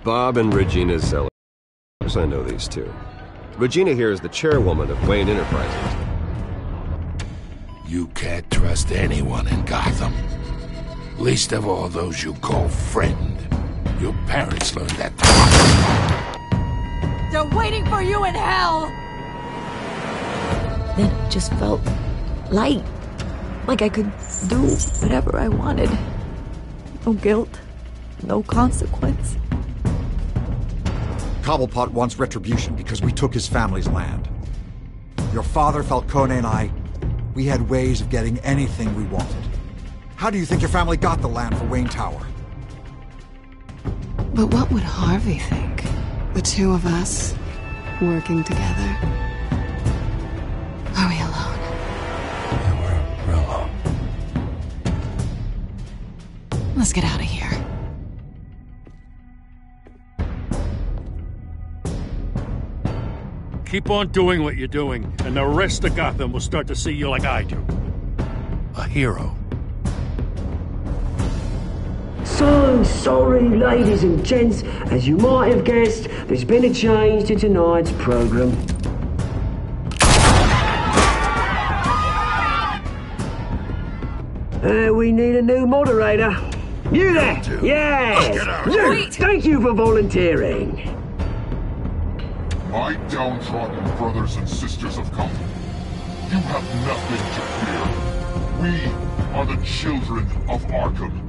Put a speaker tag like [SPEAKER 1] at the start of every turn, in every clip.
[SPEAKER 1] Bob and Regina Zeller. I know these two. Regina here is the chairwoman of Wayne Enterprises.
[SPEAKER 2] You can't trust anyone in Gotham. Least of all those you call friend. Your parents learned that.
[SPEAKER 3] They're waiting for you in hell!
[SPEAKER 4] Then it just felt light. Like I could do whatever I wanted. No guilt. No consequence.
[SPEAKER 5] Cobblepot wants retribution because we took his family's land. Your father, Falcone, and I, we had ways of getting anything we wanted. How do you think your family got the land for Wayne Tower?
[SPEAKER 6] But what would Harvey think? The two of us, working together. Are we alone?
[SPEAKER 2] Yeah, we're alone.
[SPEAKER 6] Let's get out of here.
[SPEAKER 7] Keep on doing what you're doing, and the rest of Gotham will start to see you like I do. A hero.
[SPEAKER 8] So sorry, ladies and gents. As you might have guessed, there's been a change to tonight's program. We need a new moderator. You there? Yes!
[SPEAKER 2] Wait.
[SPEAKER 8] Thank you for volunteering.
[SPEAKER 9] My downtrodden brothers and sisters of Gotham, you have nothing to fear. We are the children of Arkham.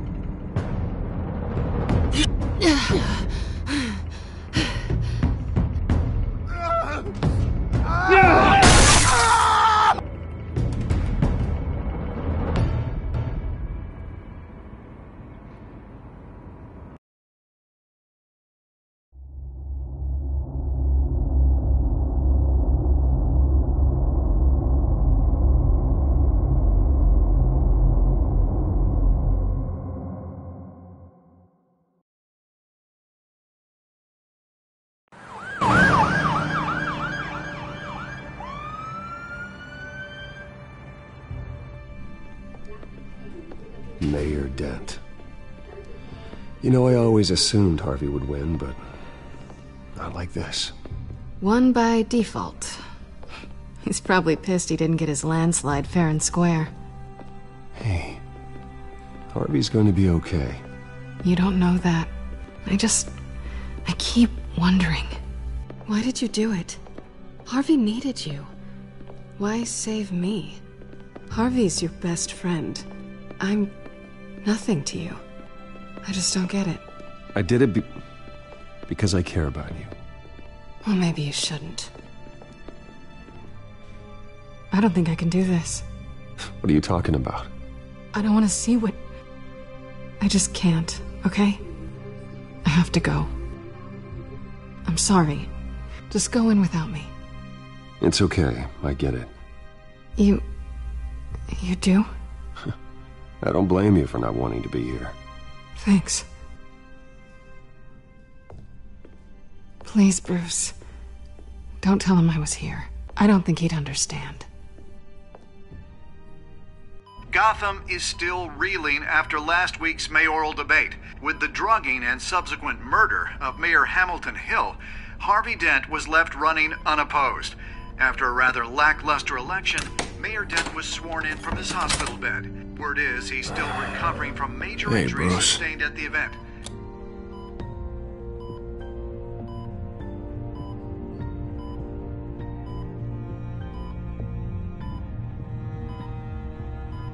[SPEAKER 1] Mayor Dent. You know, I always assumed Harvey would win, but not like this.
[SPEAKER 6] Won by default. He's probably pissed he didn't get his landslide fair and square.
[SPEAKER 1] Hey, Harvey's going to be okay.
[SPEAKER 6] You don't know that. I keep wondering. Why did you do it? Harvey needed you. Why save me? Harvey's your best friend. I'm nothing to you. I just don't get it.
[SPEAKER 1] I did it because I care about you.
[SPEAKER 6] Well, maybe you shouldn't. I don't think I can do this.
[SPEAKER 1] What are you talking about?
[SPEAKER 6] I don't want to see what... I just can't, okay? I have to go. I'm sorry. Just go in without me.
[SPEAKER 1] It's okay. I get it.
[SPEAKER 6] You do?
[SPEAKER 1] I don't blame you for not wanting to be here.
[SPEAKER 6] Thanks. Please, Bruce. Don't tell him I was here. I don't think he'd understand.
[SPEAKER 10] Gotham is still reeling after last week's mayoral debate. With the drugging and subsequent murder of Mayor Hamilton Hill, Harvey Dent was left running unopposed. After a rather lackluster election, Mayor Dent was sworn in from his hospital bed. Word is he's still recovering from major injuries sustained at the event.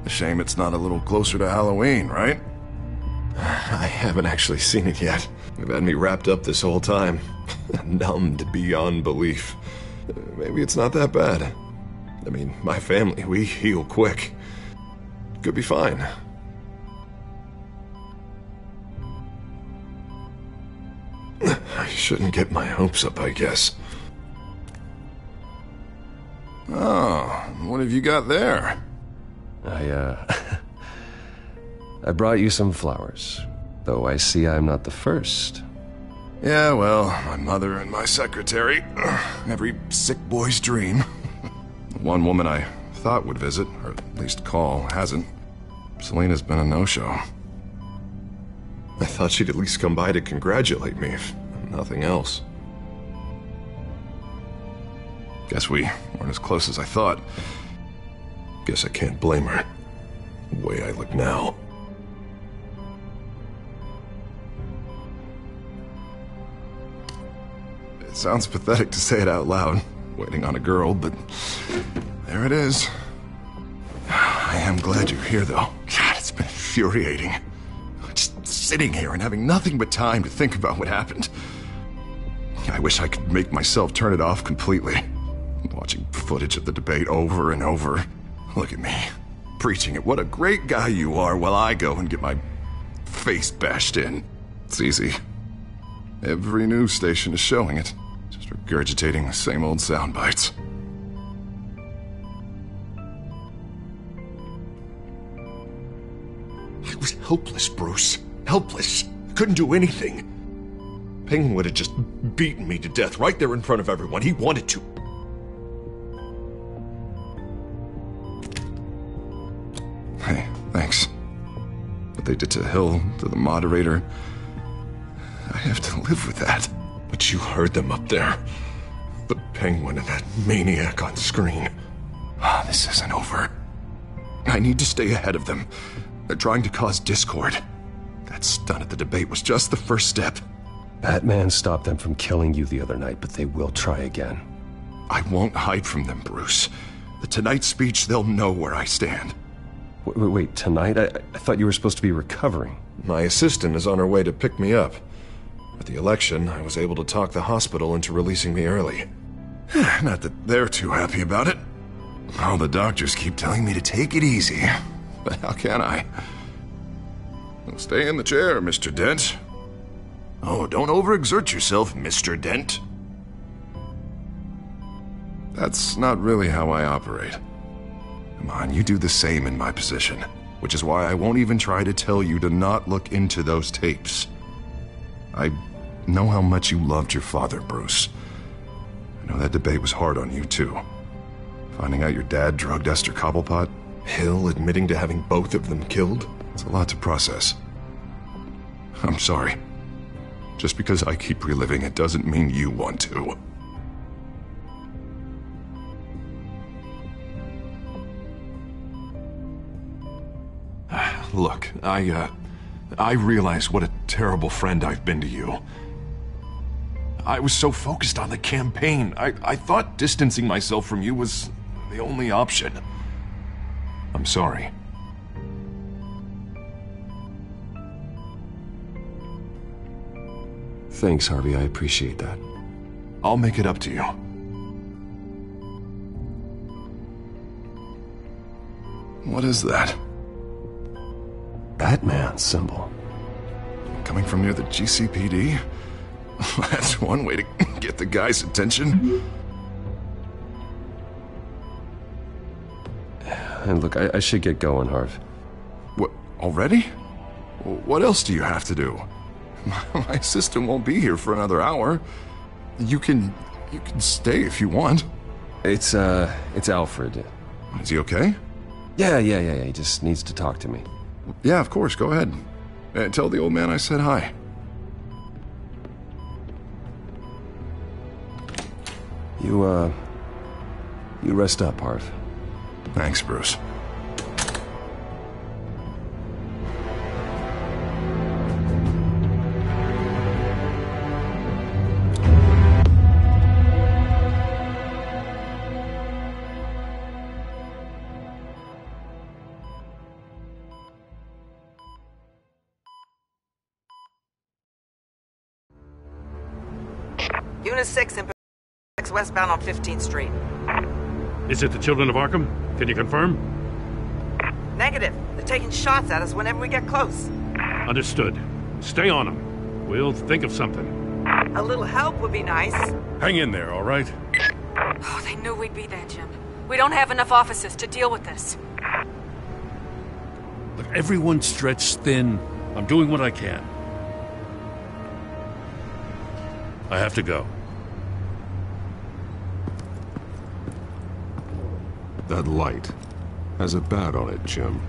[SPEAKER 11] A shame it's not a little closer to Halloween, right?
[SPEAKER 12] I haven't actually seen it yet. They've had me wrapped up this whole time. Numbed beyond belief. Maybe it's not that bad. I mean, my family, we heal quick. Could be fine. I shouldn't get my hopes up, I guess.
[SPEAKER 11] Oh, what have you got there?
[SPEAKER 1] I brought you some flowers. Though I see I'm not the first.
[SPEAKER 11] Yeah, well, my mother and my secretary. Every sick boy's dream. One woman I thought would visit, or at least call, hasn't. Selena's been a no-show.
[SPEAKER 12] I thought she'd at least come by to congratulate me.
[SPEAKER 11] nothing else. Guess we weren't as close as I thought. Guess I can't blame her. The way I look now. It sounds pathetic to say it out loud, waiting on a girl, but there it is. I am glad you're here, though. God, it's been infuriating. Just sitting here and having nothing but time to think about what happened. I wish I could make myself turn it off completely. Watching footage of the debate over and over. Look at me, preaching at what a great guy you are while I go and get my face bashed in. It's easy. Every news station is showing it. Just regurgitating the same old sound bites. I was helpless, Bruce. Helpless. Couldn't do anything. Ping would have just beaten me to death right there in front of everyone. He wanted to. Hey, thanks. What they did to Hill, to the moderator, I have to live with that. But you heard them up there. The Penguin and that maniac on screen. This isn't over. I need to stay ahead of them. They're trying to cause discord. That stunt at the debate was just the first step.
[SPEAKER 1] Batman stopped them from killing you the other night, but they will try again.
[SPEAKER 11] I won't hide from them, Bruce. The Tonight speech, they'll know where I stand.
[SPEAKER 1] Wait, tonight? I thought you were supposed to be recovering.
[SPEAKER 11] My assistant is on her way to pick me up. At the election, I was able to talk the hospital into releasing me early. Not that they're too happy about it. All the doctors keep telling me to take it easy. But how can I? Well, stay in the chair, Mr. Dent. Oh, don't overexert yourself, Mr. Dent. That's not really how I operate. Come on, you do the same in my position. Which is why I won't even try to tell you to not look into those tapes. I know how much you loved your father, Bruce. I know that debate was hard on you, too. Finding out your dad drugged Esther Cobblepot, Hill admitting to having both of them killed, it's a lot to process. I'm sorry. Just because I keep reliving it doesn't mean you want to. Look, I realize what a terrible friend I've been to you. I was so focused on the campaign. I thought distancing myself from you was the only option. I'm sorry.
[SPEAKER 1] Thanks, Harvey. I appreciate that.
[SPEAKER 11] I'll make it up to you. What is that?
[SPEAKER 1] Batman symbol.
[SPEAKER 11] Coming from near the GCPD? That's one way to get the guy's attention.
[SPEAKER 1] And look, I should get going, Harv.
[SPEAKER 11] What, already? What else do you have to do? My assistant won't be here for another hour. You can stay if you want.
[SPEAKER 1] It's Alfred.
[SPEAKER 11] Is he okay?
[SPEAKER 1] Yeah. He just needs to talk to me.
[SPEAKER 11] Yeah, of course. Go ahead. Tell the old man I said hi.
[SPEAKER 1] You rest up, Harv.
[SPEAKER 11] Thanks, Bruce.
[SPEAKER 13] Unit 6 in westbound on 15th Street.
[SPEAKER 7] Is it the Children of Arkham? Can you confirm?
[SPEAKER 13] Negative. They're taking shots at us whenever we get close.
[SPEAKER 7] Understood. Stay on them. We'll think of something.
[SPEAKER 13] A little help would be nice.
[SPEAKER 7] Hang in there, all right?
[SPEAKER 3] Oh, they knew we'd be there, Jim. We don't have enough officers to deal with this.
[SPEAKER 7] Look, everyone's stretched thin. I'm doing what I can. I have to go.
[SPEAKER 12] That light has a bat on it, Jim.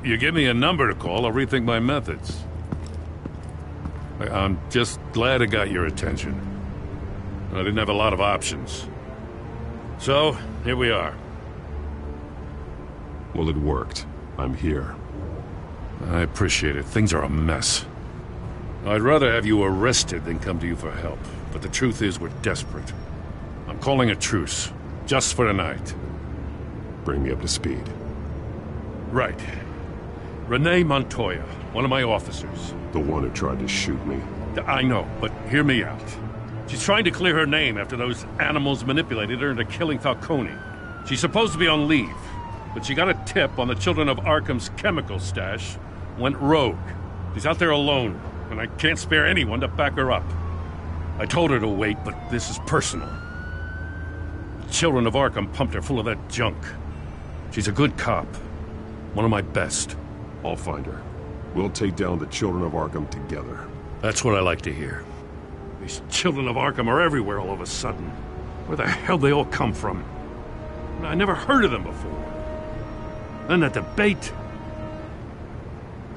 [SPEAKER 7] You give me a number to call, I'll rethink my methods. I'm just glad it got your attention. I didn't have a lot of options. So, here we are.
[SPEAKER 14] Well, it worked. I'm here.
[SPEAKER 7] I appreciate it. Things are a mess. I'd rather have you arrested than come to you for help. But the truth is, we're desperate. I'm calling a truce. Just for tonight.
[SPEAKER 14] Bring me up to speed.
[SPEAKER 7] Right. Renee Montoya, one of my officers.
[SPEAKER 14] The one who tried to shoot me.
[SPEAKER 7] I know, but hear me out. She's trying to clear her name after those animals manipulated her into killing Falcone. She's supposed to be on leave, but she got a tip on the Children of Arkham's chemical stash, went rogue. She's out there alone, and I can't spare anyone to back her up. I told her to wait, but this is personal. The Children of Arkham pumped her full of that junk. She's a good cop. One of my best.
[SPEAKER 14] I'll find her. We'll take down the Children of Arkham together.
[SPEAKER 7] That's what I like to hear. These Children of Arkham are everywhere all of a sudden. Where the hell they all come from? I never heard of them before. Then that debate.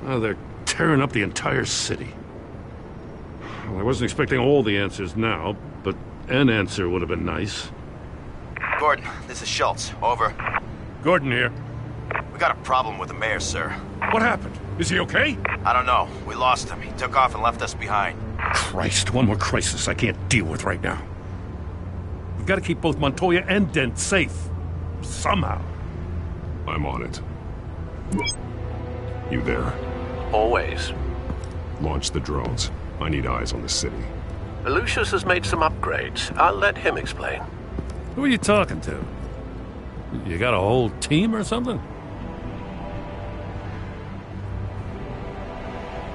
[SPEAKER 7] Oh, they're tearing up the entire city. Well, I wasn't expecting all the answers now, but an answer would have been nice.
[SPEAKER 15] Gordon, this is Schultz. Over.
[SPEAKER 7] Gordon here.
[SPEAKER 15] We got a problem with the mayor, sir.
[SPEAKER 7] What happened? Is he okay?
[SPEAKER 15] I don't know. We lost him. He took off and left us behind.
[SPEAKER 7] Christ, one more crisis I can't deal with right now. We've got to keep both Montoya and Dent safe. Somehow.
[SPEAKER 14] I'm on it. You there?
[SPEAKER 16] Always.
[SPEAKER 14] Launch the drones. I need eyes on the city.
[SPEAKER 16] Lucius has made some upgrades. I'll let him explain.
[SPEAKER 7] Who are you talking to? You got a whole team or something?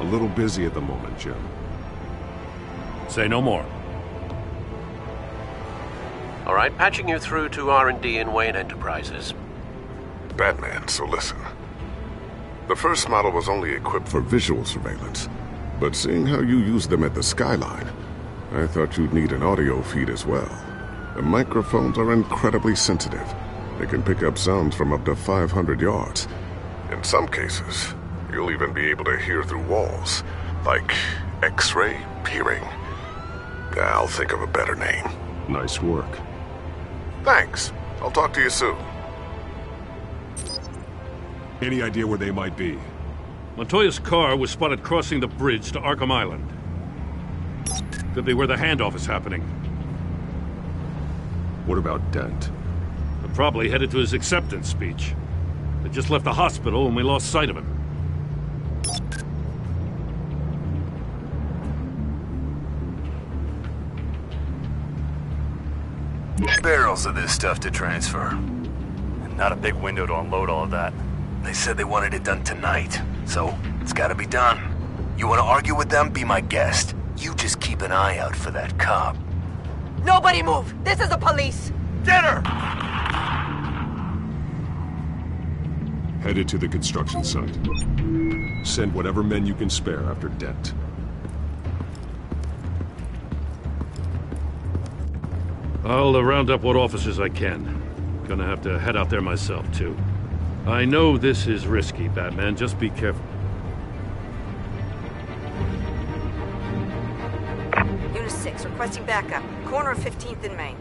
[SPEAKER 14] A little busy at the moment, Jim.
[SPEAKER 7] Say no more.
[SPEAKER 16] All right, patching you through to R&D in Wayne Enterprises.
[SPEAKER 17] Batman, so listen. The first model was only equipped for visual surveillance, but seeing how you use them at the Skyline, I thought you'd need an audio feed as well. The microphones are incredibly sensitive. They can pick up sounds from up to 500 yards. In some cases, you'll even be able to hear through walls, like X-ray peering. I'll think of a better name.
[SPEAKER 14] Nice work.
[SPEAKER 17] Thanks. I'll talk to you soon.
[SPEAKER 14] Any idea where they might be?
[SPEAKER 7] Montoya's car was spotted crossing the bridge to Arkham Island. Could be where the handoff is happening.
[SPEAKER 14] What about Dent?
[SPEAKER 7] They're probably headed to his acceptance speech. They just left the hospital and we lost sight of him.
[SPEAKER 18] Barrels of this stuff to transfer. And not a big window to unload all of that. They said they wanted it done tonight, so it's gotta be done. You wanna argue with them? Be my guest. You just keep an eye out for that cop.
[SPEAKER 13] Nobody move! This is the police!
[SPEAKER 18] Get her!
[SPEAKER 14] Headed to the construction site. Send whatever men you can spare after Dent.
[SPEAKER 7] I'll round up what officers I can. Gonna have to head out there myself, too. I know this is risky, Batman. Just be careful.
[SPEAKER 19] Unit 6, requesting backup. Corner of 15th and Main.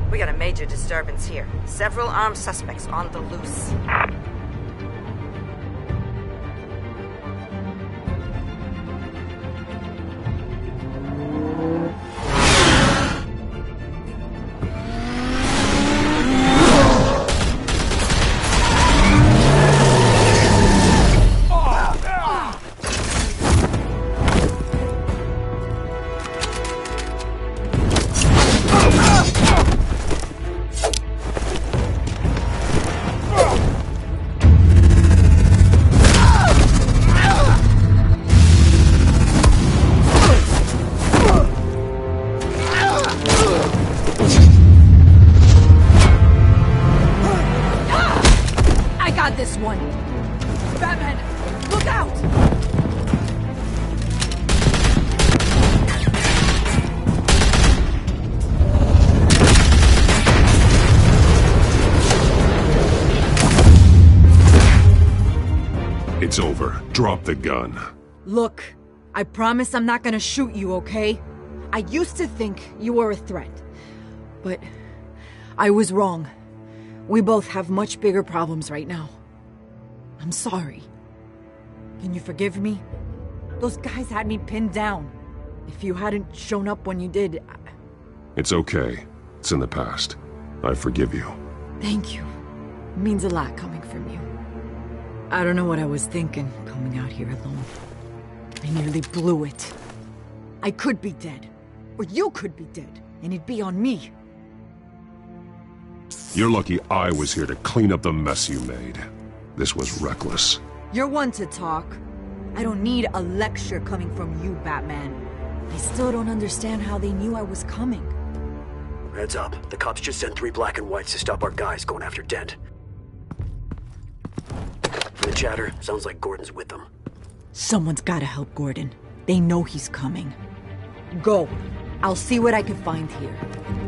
[SPEAKER 19] We got a major disturbance here. Several armed suspects on the loose.
[SPEAKER 4] This one. Batman, look out!
[SPEAKER 14] It's over. Drop the gun.
[SPEAKER 20] Look, I promise I'm not gonna shoot you, okay? I used to think you were a threat. But I was wrong. We both have much bigger problems right now. I'm sorry. Can you forgive me? Those guys had me pinned down. If you hadn't shown up when you did...
[SPEAKER 14] It's okay. It's in the past. I forgive you.
[SPEAKER 20] Thank you. It means a lot coming from you. I don't know what I was thinking, coming out here alone. I nearly blew it. I could be dead. Or you could be dead, and it'd be on me.
[SPEAKER 14] You're lucky I was here to clean up the mess you made. This was reckless.
[SPEAKER 20] You're one to talk. I don't need a lecture coming from you, Batman. I still don't understand how they knew I was coming.
[SPEAKER 21] Heads up. The cops just sent 3 black and whites to stop our guys going after Dent. The chatter sounds like Gordon's with them.
[SPEAKER 20] Someone's gotta help Gordon. They know he's coming. Go. I'll see what I can find here.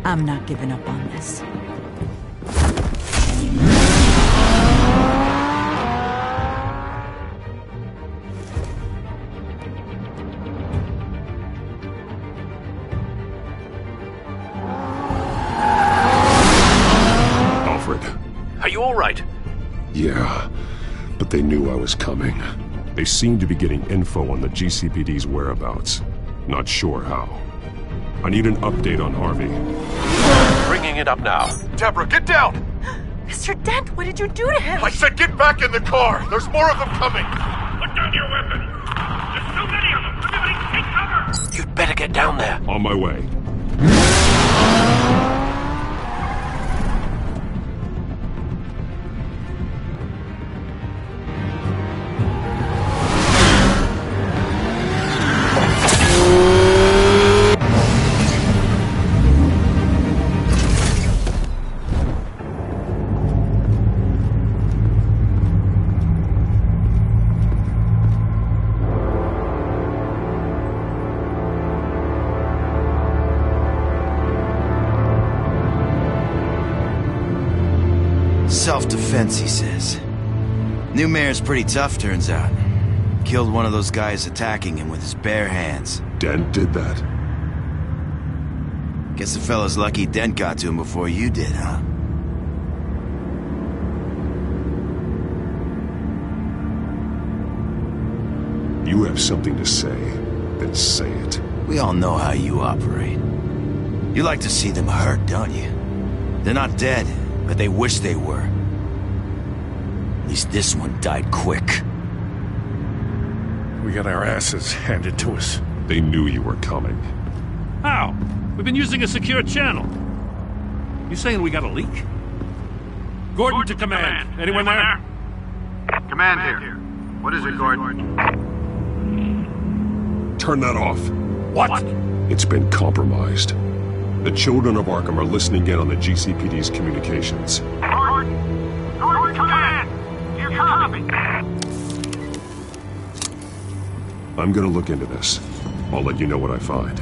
[SPEAKER 20] I'm not giving up on this.
[SPEAKER 14] Alfred.
[SPEAKER 16] Are you all right?
[SPEAKER 14] Yeah, but they knew I was coming. They seemed to be getting info on the GCPD's whereabouts. Not sure how. I need an update on Harvey.
[SPEAKER 16] Bringing it up now.
[SPEAKER 22] Deborah, get down!
[SPEAKER 20] Mr. Dent, what did you do to him?
[SPEAKER 22] I said get back in the car! There's more of them coming!
[SPEAKER 23] Put down your weapon! There's so many of them! Everybody take cover!
[SPEAKER 16] You'd better get down there.
[SPEAKER 14] On my way.
[SPEAKER 15] Self-defense, he says. New mayor's pretty tough, turns out. Killed one of those guys attacking him with his bare hands.
[SPEAKER 14] Dent did that?
[SPEAKER 15] Guess the fella's lucky Dent got to him before you did, huh?
[SPEAKER 14] You have something to say, then say it.
[SPEAKER 15] We all know how you operate. You like to see them hurt, don't you? They're not dead, but they wish they were. At least this one died quick.
[SPEAKER 7] We got our asses handed to us.
[SPEAKER 14] They knew you were coming.
[SPEAKER 7] How? We've been using a secure channel. You saying we got a leak? Gordon to command. Anyone there?
[SPEAKER 10] Command here. What is it, Gordon?
[SPEAKER 14] Turn that off.
[SPEAKER 7] What?
[SPEAKER 14] It's been compromised. The children of Arkham are listening in on the GCPD's communications.
[SPEAKER 23] Gordon, command! You copy?
[SPEAKER 14] I'm gonna look into this. I'll let you know what I find.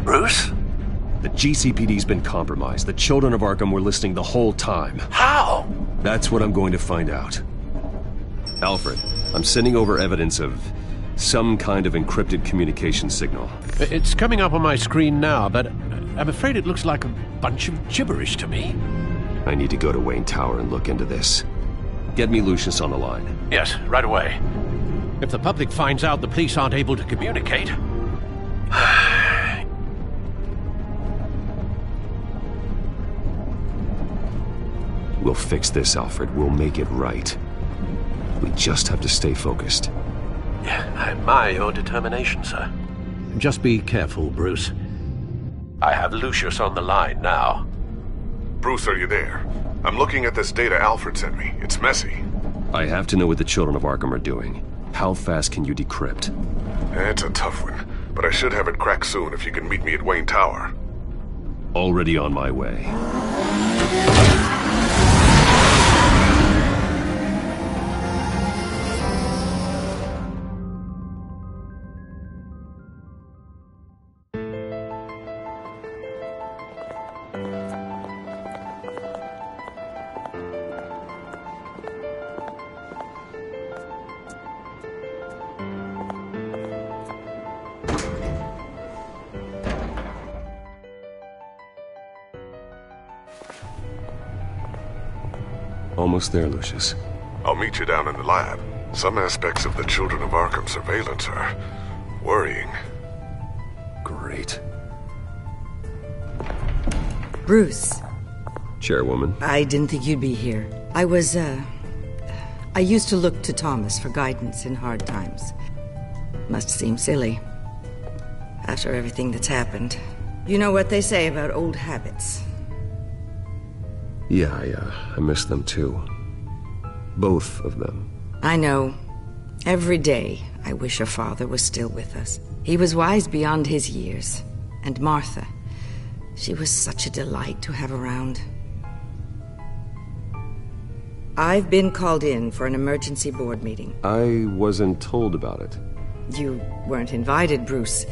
[SPEAKER 16] Bruce?
[SPEAKER 24] The GCPD's been compromised. The children of Arkham were listening the whole time.
[SPEAKER 16] How?
[SPEAKER 24] That's what I'm going to find out. Alfred, I'm sending over evidence of some kind of encrypted communication signal.
[SPEAKER 16] It's coming up on my screen now, but I'm afraid it looks like a bunch of gibberish to me.
[SPEAKER 24] I need to go to Wayne Tower and look into this. Get me Lucius on the line.
[SPEAKER 16] Yes, right away. If the public finds out the police aren't able to communicate...
[SPEAKER 24] We'll fix this, Alfred. We'll make it right. We just have to stay focused.
[SPEAKER 16] I admire your determination, sir. Just be careful, Bruce. I have Lucius on the line now.
[SPEAKER 17] Bruce, are you there? I'm looking at this data Alfred sent me. It's messy.
[SPEAKER 24] I have to know what the children of Arkham are doing. How fast can you decrypt?
[SPEAKER 17] It's a tough one, but I should have it cracked soon if you can meet me at Wayne Tower.
[SPEAKER 24] Already on my way. Almost there, Lucius.
[SPEAKER 17] I'll meet you down in the lab. Some aspects of the Children of Arkham surveillance are worrying.
[SPEAKER 24] Great.
[SPEAKER 2] Bruce.
[SPEAKER 24] Chairwoman.
[SPEAKER 2] I didn't think you'd be here. I used to look to Thomas for guidance in hard times. Must seem silly. After everything that's happened. You know what they say about old habits.
[SPEAKER 24] Yeah, I miss them too. Both of them.
[SPEAKER 2] I know. Every day, I wish your father was still with us. He was wise beyond his years. And Martha, she was such a delight to have around. I've been called in for an emergency board meeting.
[SPEAKER 24] I wasn't told about it.
[SPEAKER 2] You weren't invited, Bruce.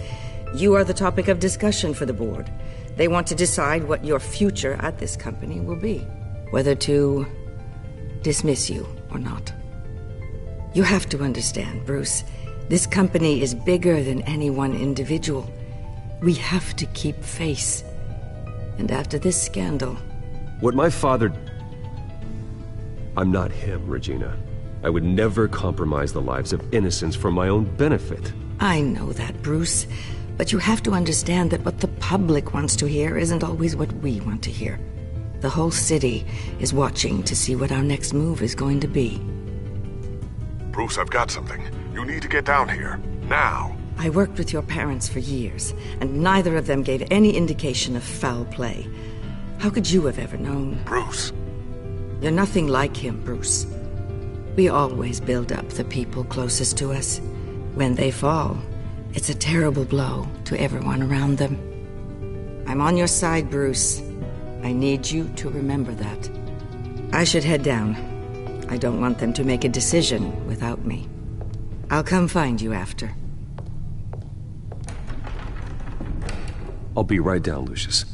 [SPEAKER 2] You are the topic of discussion for the board. They want to decide what your future at this company will be. Whether to dismiss you or not. You have to understand, Bruce. This company is bigger than any one individual. We have to keep face. And after this scandal...
[SPEAKER 24] What my father... I'm not him, Regina. I would never compromise the lives of innocents for my own benefit.
[SPEAKER 2] I know that, Bruce. But you have to understand that what the public wants to hear isn't always what we want to hear. The whole city is watching to see what our next move is going to be.
[SPEAKER 17] Bruce, I've got something. You need to get down here. Now.
[SPEAKER 2] I worked with your parents for years, and neither of them gave any indication of foul play. How could you have ever known?
[SPEAKER 17] Bruce.
[SPEAKER 2] You're nothing like him, Bruce. We always build up the people closest to us. When they fall, it's a terrible blow to everyone around them. I'm on your side, Bruce. I need you to remember that. I should head down. I don't want them to make a decision without me. I'll come find you after.
[SPEAKER 24] I'll be right down, Lucius.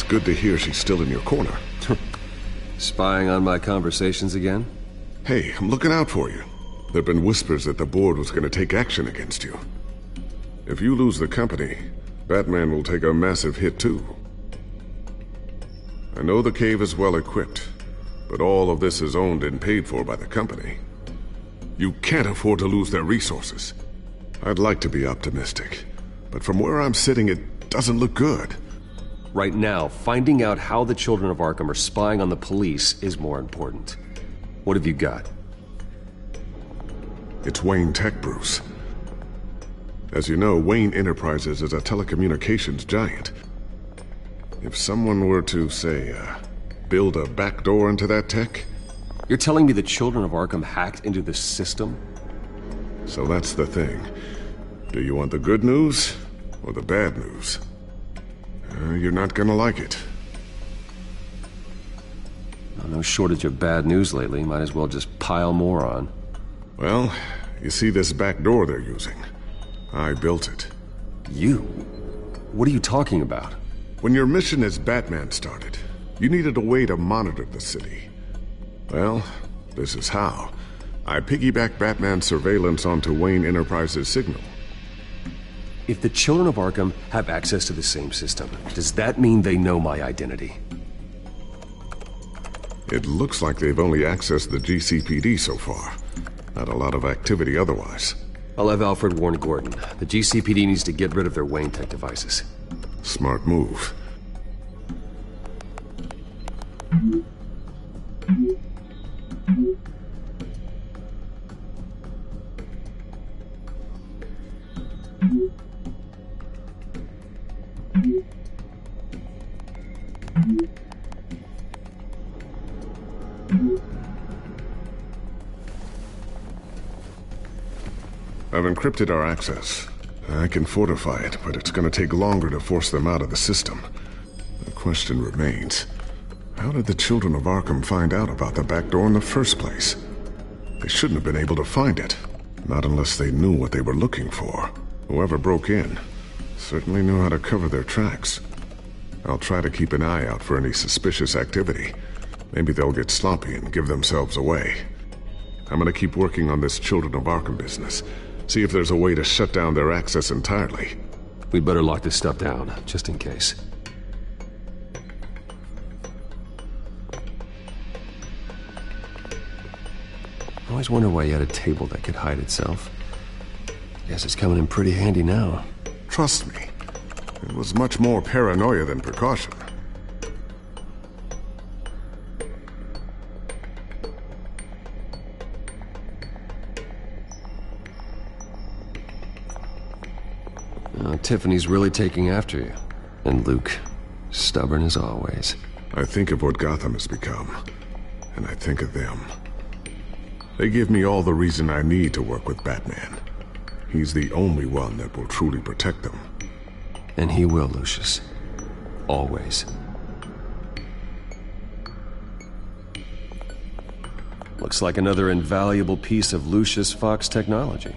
[SPEAKER 17] Good to hear she's still in your corner.
[SPEAKER 24] Spying on my conversations again?
[SPEAKER 17] Hey, I'm looking out for you. There've been whispers that the board was going to take action against you. If you lose the company, Batman will take a massive hit too. I know the cave is well equipped, but all of this is owned and paid for by the company. You can't afford to lose their resources. I'd like to be optimistic, but from where I'm sitting, it doesn't look good.
[SPEAKER 24] Right now, finding out how the Children of Arkham are spying on the police is more important. What have you got?
[SPEAKER 17] It's Wayne Tech, Bruce. As you know, Wayne Enterprises is a telecommunications giant. If someone were to, say, build a backdoor into that tech...
[SPEAKER 24] You're telling me the Children of Arkham hacked into the system?
[SPEAKER 17] So that's the thing. Do you want the good news or the bad news? You're not gonna like it.
[SPEAKER 24] No shortage of bad news lately. Might as well just pile more on.
[SPEAKER 17] Well, you see this back door they're using? I built it.
[SPEAKER 24] You? What are you talking about?
[SPEAKER 17] When your mission as Batman started, you needed a way to monitor the city. Well, this is how. I piggybacked Batman's surveillance onto Wayne Enterprises' signal.
[SPEAKER 24] If the children of Arkham have access to the same system, does that mean they know my identity?
[SPEAKER 17] It looks like they've only accessed the GCPD so far. Not a lot of activity otherwise.
[SPEAKER 24] I'll have Alfred warn Gordon. The GCPD needs to get rid of their Wayne Tech devices.
[SPEAKER 17] Smart move. I've encrypted our access. I can fortify it, but it's going to take longer to force them out of the system. The question remains, how did the children of Arkham find out about the back door in the first place? They shouldn't have been able to find it. Not unless they knew what they were looking for. Whoever broke in certainly knew how to cover their tracks. I'll try to keep an eye out for any suspicious activity. Maybe they'll get sloppy and give themselves away. I'm gonna keep working on this Children of Arkham business. See if there's a way to shut down their access entirely.
[SPEAKER 24] We'd better lock this stuff down, just in case. I always wonder why you had a table that could hide itself. Guess it's coming in pretty handy now.
[SPEAKER 17] Trust me, it was much more paranoia than precaution.
[SPEAKER 24] Tiffany's really taking after you. And Luke, stubborn as always.
[SPEAKER 17] I think of what Gotham has become, and I think of them. They give me all the reason I need to work with Batman. He's the only one that will truly protect them.
[SPEAKER 24] And he will, Lucius. Always. Looks like another invaluable piece of Lucius Fox technology.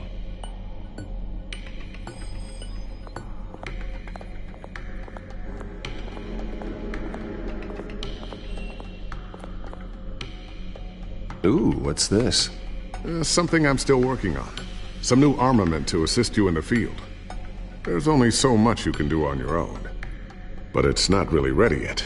[SPEAKER 24] Ooh, what's this?
[SPEAKER 17] Something I'm still working on. Some new armament to assist you in the field. There's only so much you can do on your own. But it's not really ready yet.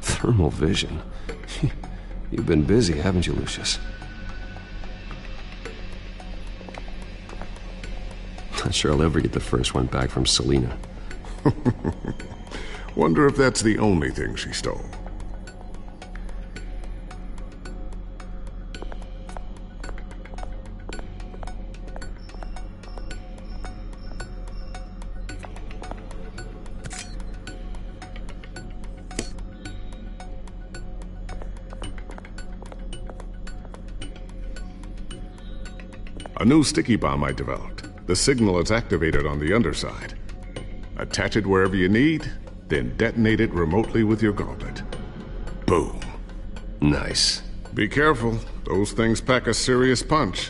[SPEAKER 24] Thermal vision. You've been busy, haven't you, Lucius? Not sure I'll ever get the first one back from Selina.
[SPEAKER 17] Wonder if that's the only thing she stole. A new sticky bomb I developed. The signal is activated on the underside. Attach it wherever you need, then detonate it remotely with your gauntlet. Boom.
[SPEAKER 24] Nice.
[SPEAKER 17] Be careful. Those things pack a serious punch.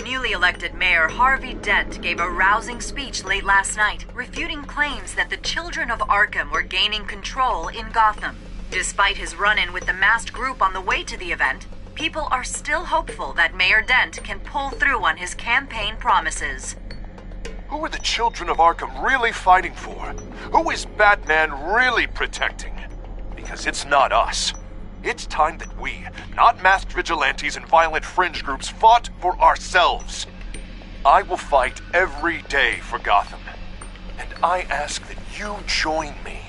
[SPEAKER 19] Newly elected Mayor Harvey Dent gave a rousing speech late last night, refuting claims that the children of Arkham were gaining control in Gotham. Despite his run-in with the masked group on the way to the event, people are still hopeful that Mayor Dent can pull through on his campaign promises.
[SPEAKER 22] Who are the children of Arkham really fighting for? Who is Batman really protecting? Because it's not us. It's time that we, not masked vigilantes and violent fringe groups, fought for ourselves. I will fight every day for Gotham. And I ask that you join me.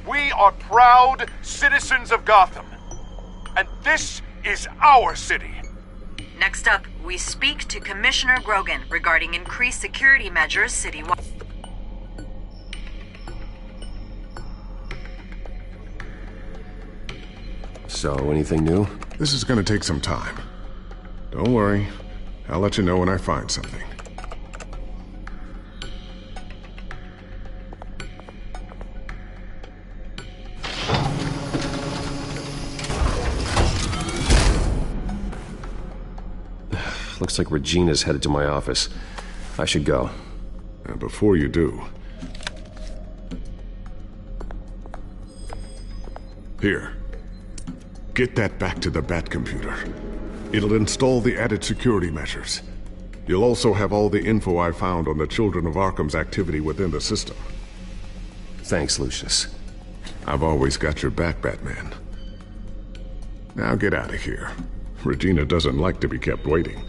[SPEAKER 22] We are proud citizens of Gotham. And this is our city.
[SPEAKER 19] Next up, we speak to Commissioner Grogan regarding increased security measures citywide.
[SPEAKER 24] So, anything new?
[SPEAKER 17] This is gonna take some time. Don't worry. I'll let you know when I find something.
[SPEAKER 1] Looks like Regina's headed to my office. I should go.
[SPEAKER 17] And before you do... Here. Get that back to the Bat computer. It'll install the added security measures. You'll also have all the info I found on the Children of Arkham's activity within the system.
[SPEAKER 1] Thanks, Lucius.
[SPEAKER 17] I've always got your back, Batman. Now get out of here. Regina doesn't like to be kept waiting.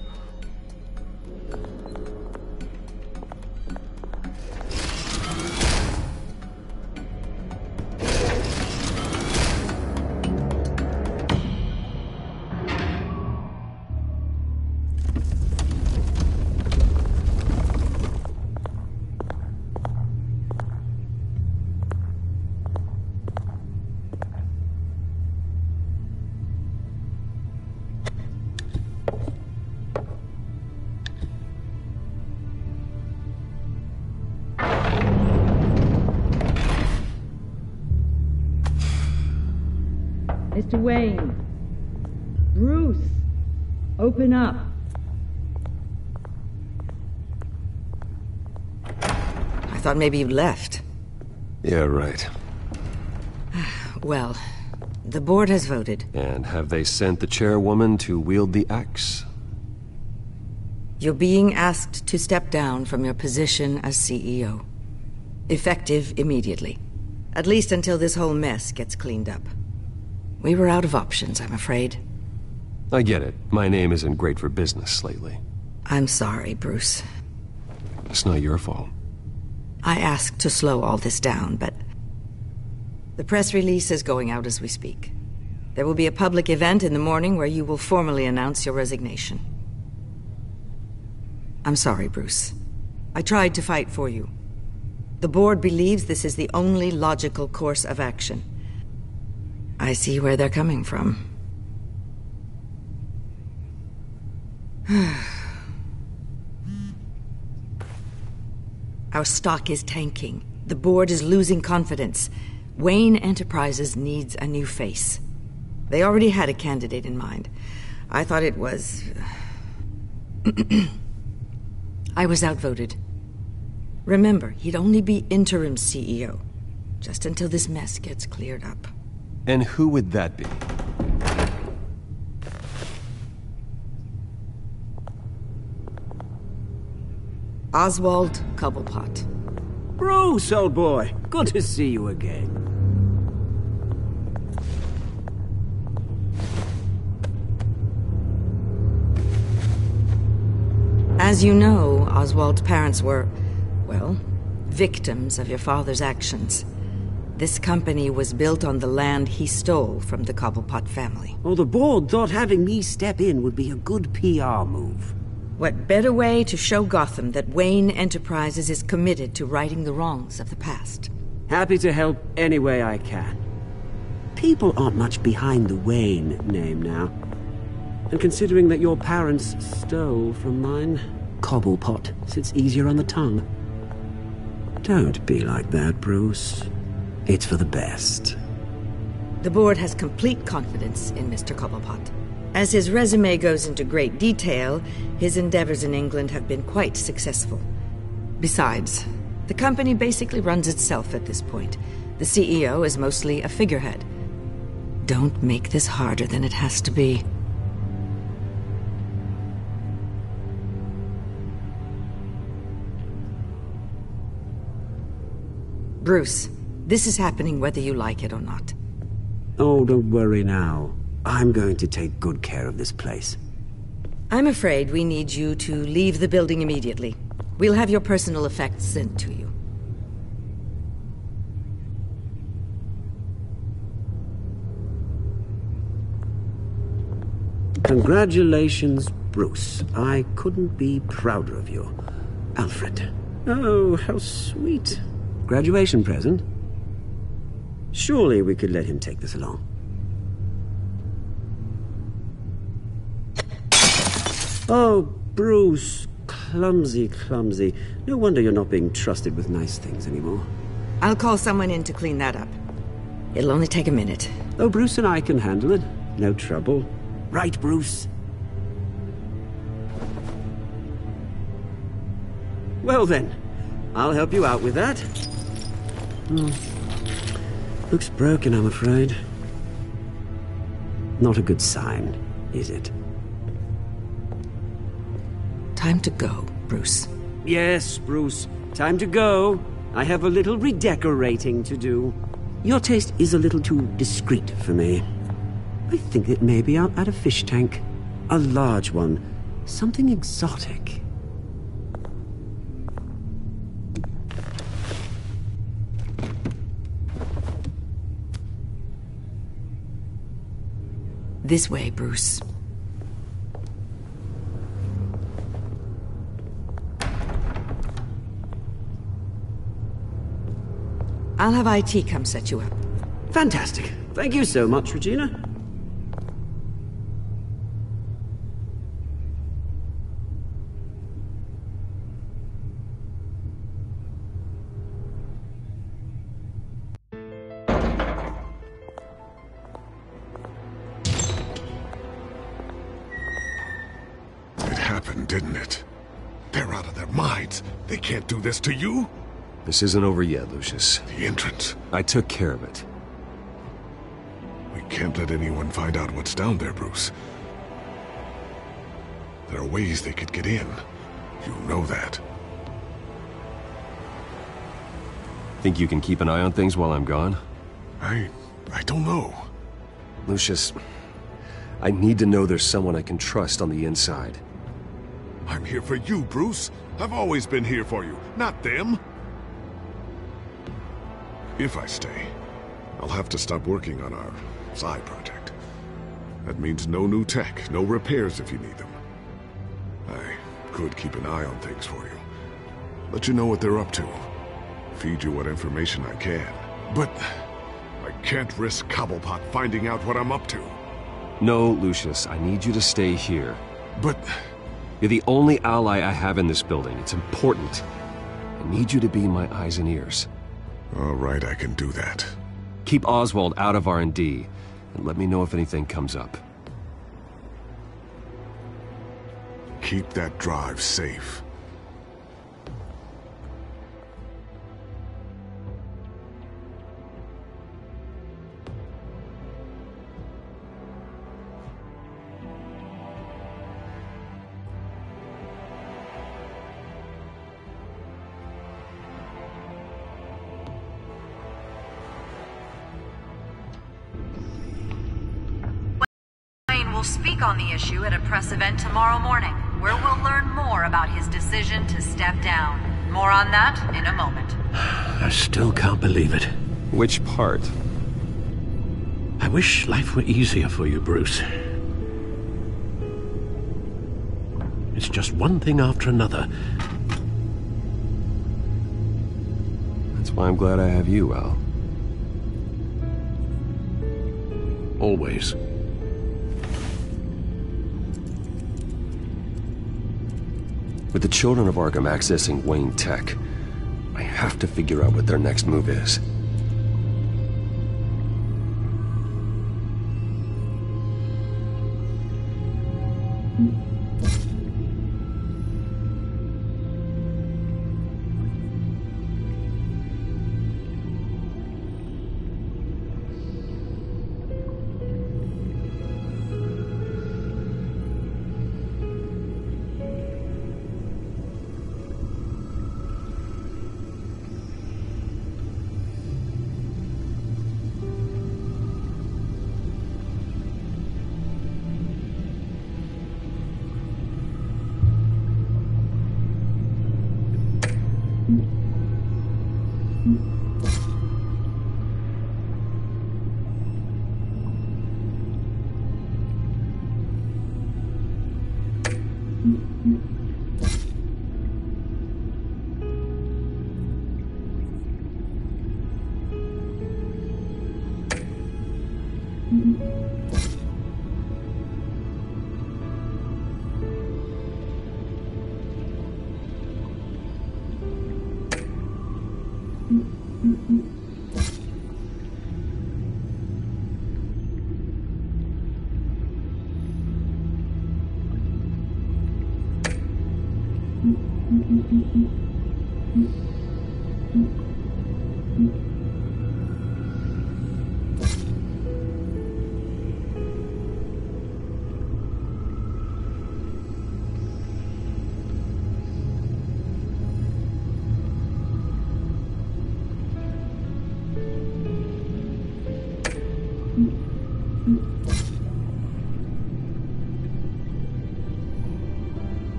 [SPEAKER 2] Mr. Wayne. Bruce. Open up. I thought maybe you left.
[SPEAKER 1] Yeah, right.
[SPEAKER 2] Well, the board has voted.
[SPEAKER 1] And have they sent the chairwoman to wield the axe?
[SPEAKER 2] You're being asked to step down from your position as CEO. Effective immediately. At least until this whole mess gets cleaned up. We were out of options, I'm afraid.
[SPEAKER 1] I get it. My name isn't great for business lately.
[SPEAKER 2] I'm sorry, Bruce.
[SPEAKER 1] It's not your fault.
[SPEAKER 2] I asked to slow all this down, but... the press release is going out as we speak. There will be a public event in the morning where you will formally announce your resignation. I'm sorry, Bruce. I tried to fight for you. The board believes this is the only logical course of action. I see where they're coming from. Our stock is tanking. The board is losing confidence. Wayne Enterprises needs a new face. They already had a candidate in mind. I thought it was... I was outvoted. Remember, he'd only be interim CEO, just until this mess gets cleared up.
[SPEAKER 1] And who would that be?
[SPEAKER 2] Oswald Cobblepot.
[SPEAKER 21] Bruce, old boy. Good to see you again.
[SPEAKER 2] As you know, Oswald's parents were, well, victims of your father's actions. This company was built on the land he stole from the Cobblepot family.
[SPEAKER 21] Well, the board thought having me step in would be a good PR move.
[SPEAKER 2] What better way to show Gotham that Wayne Enterprises is committed to righting the wrongs of the past?
[SPEAKER 21] Happy to help any way I can. People aren't much behind the Wayne name now. And considering that your parents stole from mine, Cobblepot sits easier on the tongue. Don't be like that, Bruce. It's for the best.
[SPEAKER 2] The board has complete confidence in Mr. Cobblepot. As his resume goes into great detail, his endeavors in England have been quite successful. Besides, the company basically runs itself at this point. The CEO is mostly a figurehead. Don't make this harder than it has to be. Bruce, this is happening whether you like it or not.
[SPEAKER 21] Oh, don't worry now. I'm going to take good care of this place.
[SPEAKER 2] I'm afraid we need you to leave the building immediately. We'll have your personal effects sent to you.
[SPEAKER 21] Congratulations, Bruce. I couldn't be prouder of you. Alfred. Oh, how sweet. Graduation present? Surely we could let him take this along. Oh, Bruce. Clumsy, clumsy. No wonder you're not being trusted with nice things anymore.
[SPEAKER 2] I'll call someone in to clean that up. It'll only take a minute.
[SPEAKER 21] Oh, Bruce and I can handle it. No trouble. Right, Bruce? Well then, I'll help you out with that. Looks broken, I'm afraid. Not a good sign, is it?
[SPEAKER 2] Time to go, Bruce.
[SPEAKER 21] Yes, Bruce. Time to go. I have a little redecorating to do. Your taste is a little too discreet for me. I think that maybe I'll add a fish tank. A large one. Something exotic.
[SPEAKER 2] This way, Bruce. I'll have IT come set you up.
[SPEAKER 21] Fantastic. Thank you so much, Regina.
[SPEAKER 17] It happened, didn't it? They're out of their minds. They can't do this to you?
[SPEAKER 1] This isn't over yet, Lucius.
[SPEAKER 17] The entrance.
[SPEAKER 1] I took care of it.
[SPEAKER 17] We can't let anyone find out what's down there, Bruce. There are ways they could get in. You know that.
[SPEAKER 1] Think you can keep an eye on things while I'm gone?
[SPEAKER 17] I don't know.
[SPEAKER 1] Lucius, I need to know there's someone I can trust on the inside.
[SPEAKER 17] I'm here for you, Bruce. I've always been here for you, not them. If I stay, I'll have to stop working on our side project. That means no new tech, no repairs if you need them. I could keep an eye on things for you. Let you know what they're up to. Feed you what information I can. But I can't risk Cobblepot finding out what I'm up to.
[SPEAKER 1] No, Lucius, I need you to stay here.
[SPEAKER 17] But...
[SPEAKER 1] You're the only ally I have in this building. It's important. I need you to be my eyes and ears.
[SPEAKER 17] All right, I can do that.
[SPEAKER 1] Keep Oswald out of R&D, and let me know if anything comes up.
[SPEAKER 17] Keep that drive safe.
[SPEAKER 19] Speak on the issue at a press event tomorrow morning, where we'll learn more about his decision to step down. More on that in a moment.
[SPEAKER 16] I still can't believe it.
[SPEAKER 1] Which part?
[SPEAKER 16] I wish life were easier for you, Bruce. It's just one thing after another.
[SPEAKER 1] That's why I'm glad I have you, Al.
[SPEAKER 16] Always.
[SPEAKER 1] With the children of Arkham accessing Wayne Tech, I have to figure out what their next move is.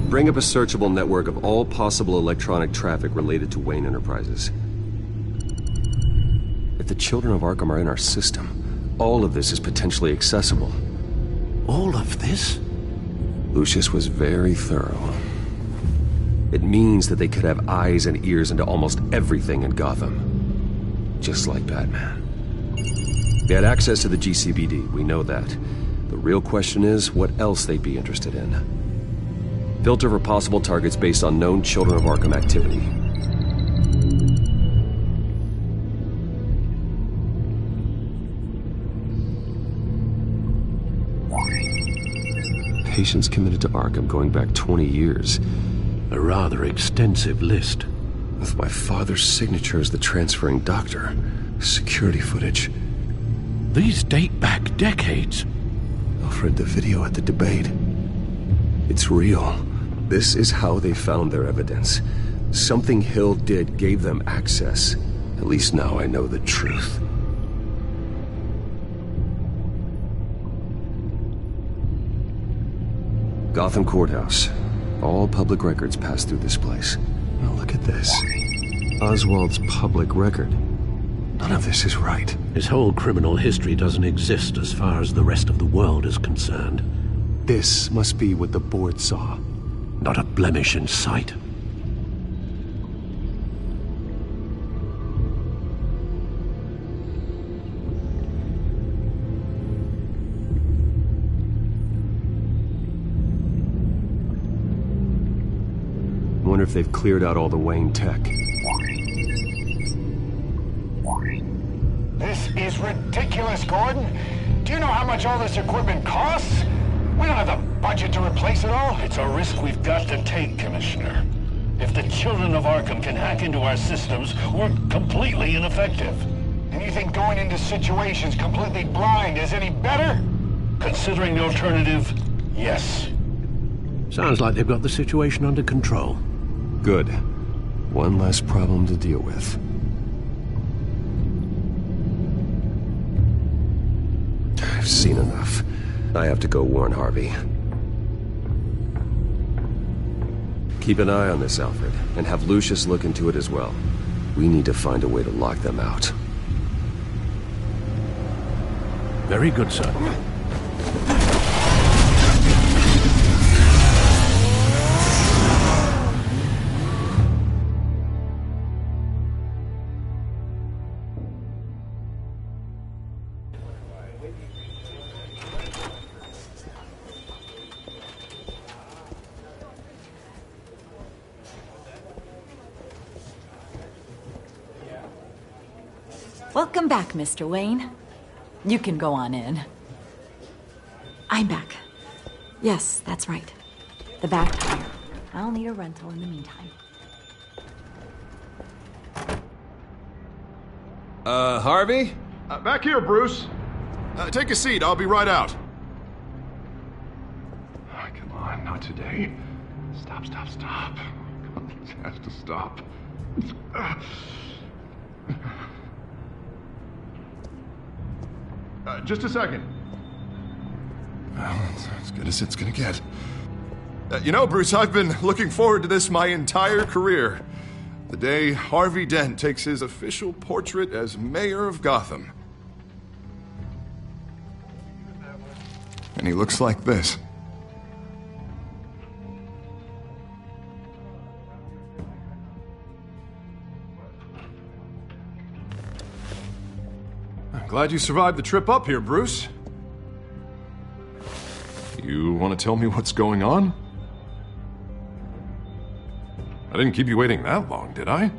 [SPEAKER 24] Bring up a searchable network of all possible electronic traffic related to Wayne Enterprises. If the children of Arkham are in our system, all of this is potentially accessible.
[SPEAKER 16] All of this?
[SPEAKER 24] Lucius was very thorough. It means that they could have eyes and ears into almost everything in Gotham. Just like Batman. They had access to the GCPD, we know that. The real question is, what else they'd be interested in. Filter for possible targets based on known Children of Arkham activity. Patients committed to Arkham going back 20 years.
[SPEAKER 16] A rather extensive list.
[SPEAKER 24] With my father's signature as the transferring doctor. Security footage.
[SPEAKER 16] These date back decades.
[SPEAKER 24] Alfred, the video at the debate. It's real. This is how they found their evidence. Something Hill did gave them access. At least now I know the truth. Gotham Courthouse. All public records pass through this place. Now look at this. Oswald's public record. None of this is right.
[SPEAKER 16] His whole criminal history doesn't exist as far as the rest of the world is concerned.
[SPEAKER 24] This must be what the board saw.
[SPEAKER 16] Not a blemish in sight.
[SPEAKER 24] Wonder if they've cleared out all the Wayne tech.
[SPEAKER 5] This is ridiculous, Gordon. Do you know how much all this equipment costs? We don't have the budget to replace it all.
[SPEAKER 6] It's a risk we've got to take, Commissioner. If the Children of Arkham can hack into our systems, we're completely ineffective.
[SPEAKER 5] And you think going into situations completely blind is any better?
[SPEAKER 6] Considering the alternative, yes.
[SPEAKER 16] Sounds like they've got the situation under control.
[SPEAKER 24] Good. One less problem to deal with. I've seen enough. I have to go warn Harvey. Keep an eye on this, Alfred, and have Lucius look into it as well. We need to find a way to lock them out.
[SPEAKER 16] Very good, sir.
[SPEAKER 4] Welcome back, Mr. Wayne. You can go on in. I'm back. Yes, that's right. The back tire. I'll need a rental in the meantime.
[SPEAKER 24] Harvey?
[SPEAKER 11] Back here, Bruce. Take a seat. I'll be right out. Oh, come on, not today. Stop. Come on, this has to stop. Just a second. Well, it's as good as it's gonna get. You know, Bruce, I've been looking forward to this my entire career. The day Harvey Dent takes his official portrait as mayor of Gotham. And he looks like this.
[SPEAKER 3] I'm glad you survived the trip up here, Bruce. You want to tell me what's going on? I didn't keep you waiting that long, did I?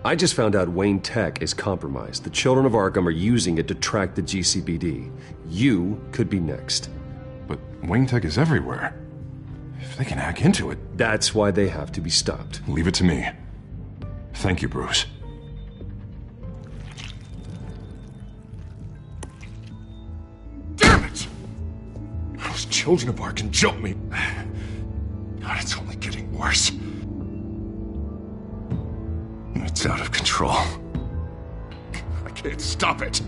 [SPEAKER 24] I just found out Wayne Tech is compromised. The children of Arkham are using it to track the GCPD. You could be next.
[SPEAKER 3] But Wayne Tech is everywhere. If they can hack into it...
[SPEAKER 24] That's why they have to be stopped.
[SPEAKER 3] Leave it to me. Thank you, Bruce.
[SPEAKER 11] Damn it! Those children of Arkham jumped me. God, it's only getting worse. It's out of control. I can't stop it.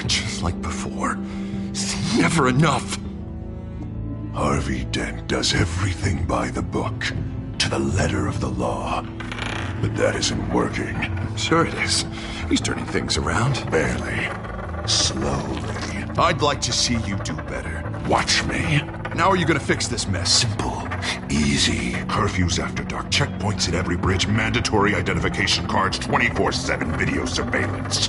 [SPEAKER 11] Just like before. It's never enough.
[SPEAKER 8] Harvey Dent does everything by the book, to the letter of the law. But that isn't working.
[SPEAKER 11] Sure it is. He's turning things around.
[SPEAKER 8] Barely. Slowly.
[SPEAKER 11] I'd like to see you do better.
[SPEAKER 8] Watch me.
[SPEAKER 11] How are you gonna fix this mess?
[SPEAKER 8] Simple. Easy. Curfews after dark. Checkpoints at every bridge. Mandatory identification cards. 24/7 video surveillance.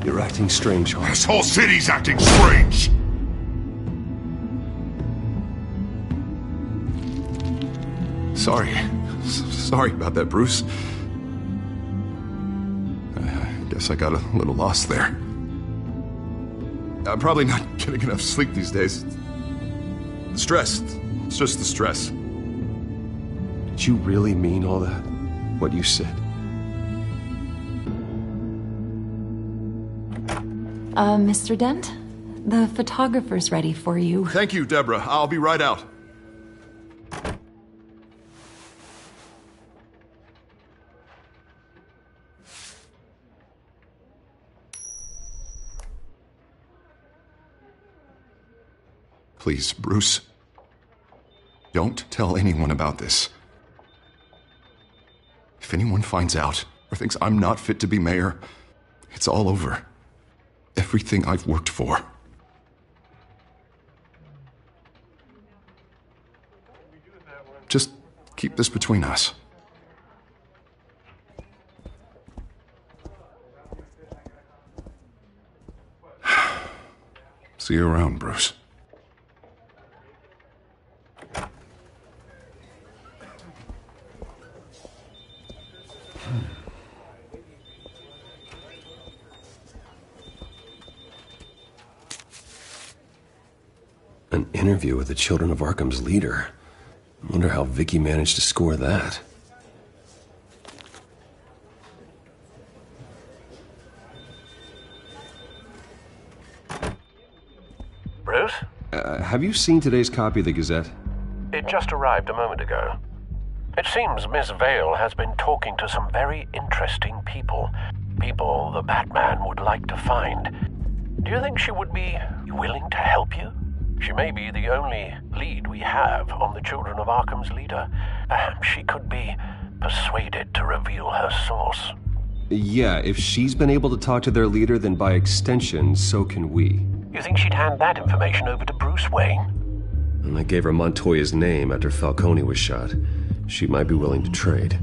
[SPEAKER 24] You're acting strange, Harvey.
[SPEAKER 8] This whole city's acting strange!
[SPEAKER 11] Sorry. Sorry about that, Bruce. I guess I got a little lost there. I'm probably not getting enough sleep these days. The stress. It's just the stress.
[SPEAKER 24] Did you really mean all that? What you said?
[SPEAKER 4] Mr. Dent? The photographer's ready for you.
[SPEAKER 11] Thank you, Deborah. I'll be right out. Please, Bruce. Don't tell anyone about this. If anyone finds out or thinks I'm not fit to be mayor, it's all over. Everything I've worked for. Just keep this between us. See you around, Bruce.
[SPEAKER 24] An interview with the Children of Arkham's leader. I wonder how Vicky managed to score that.
[SPEAKER 16] Bruce?
[SPEAKER 24] Have you seen today's copy of the Gazette?
[SPEAKER 16] It just arrived a moment ago. It seems Miss Vale has been talking to some very interesting people. People the Batman would like to find. Do you think she would be willing to help you? She may be the only lead we have on the Children of Arkham's leader. Perhaps she could be persuaded to reveal her source.
[SPEAKER 24] Yeah, if she's been able to talk to their leader, then by extension, so can we.
[SPEAKER 16] You think she'd hand that information over to Bruce Wayne?
[SPEAKER 24] And I gave her Montoya's name after Falcone was shot. She might be willing to trade.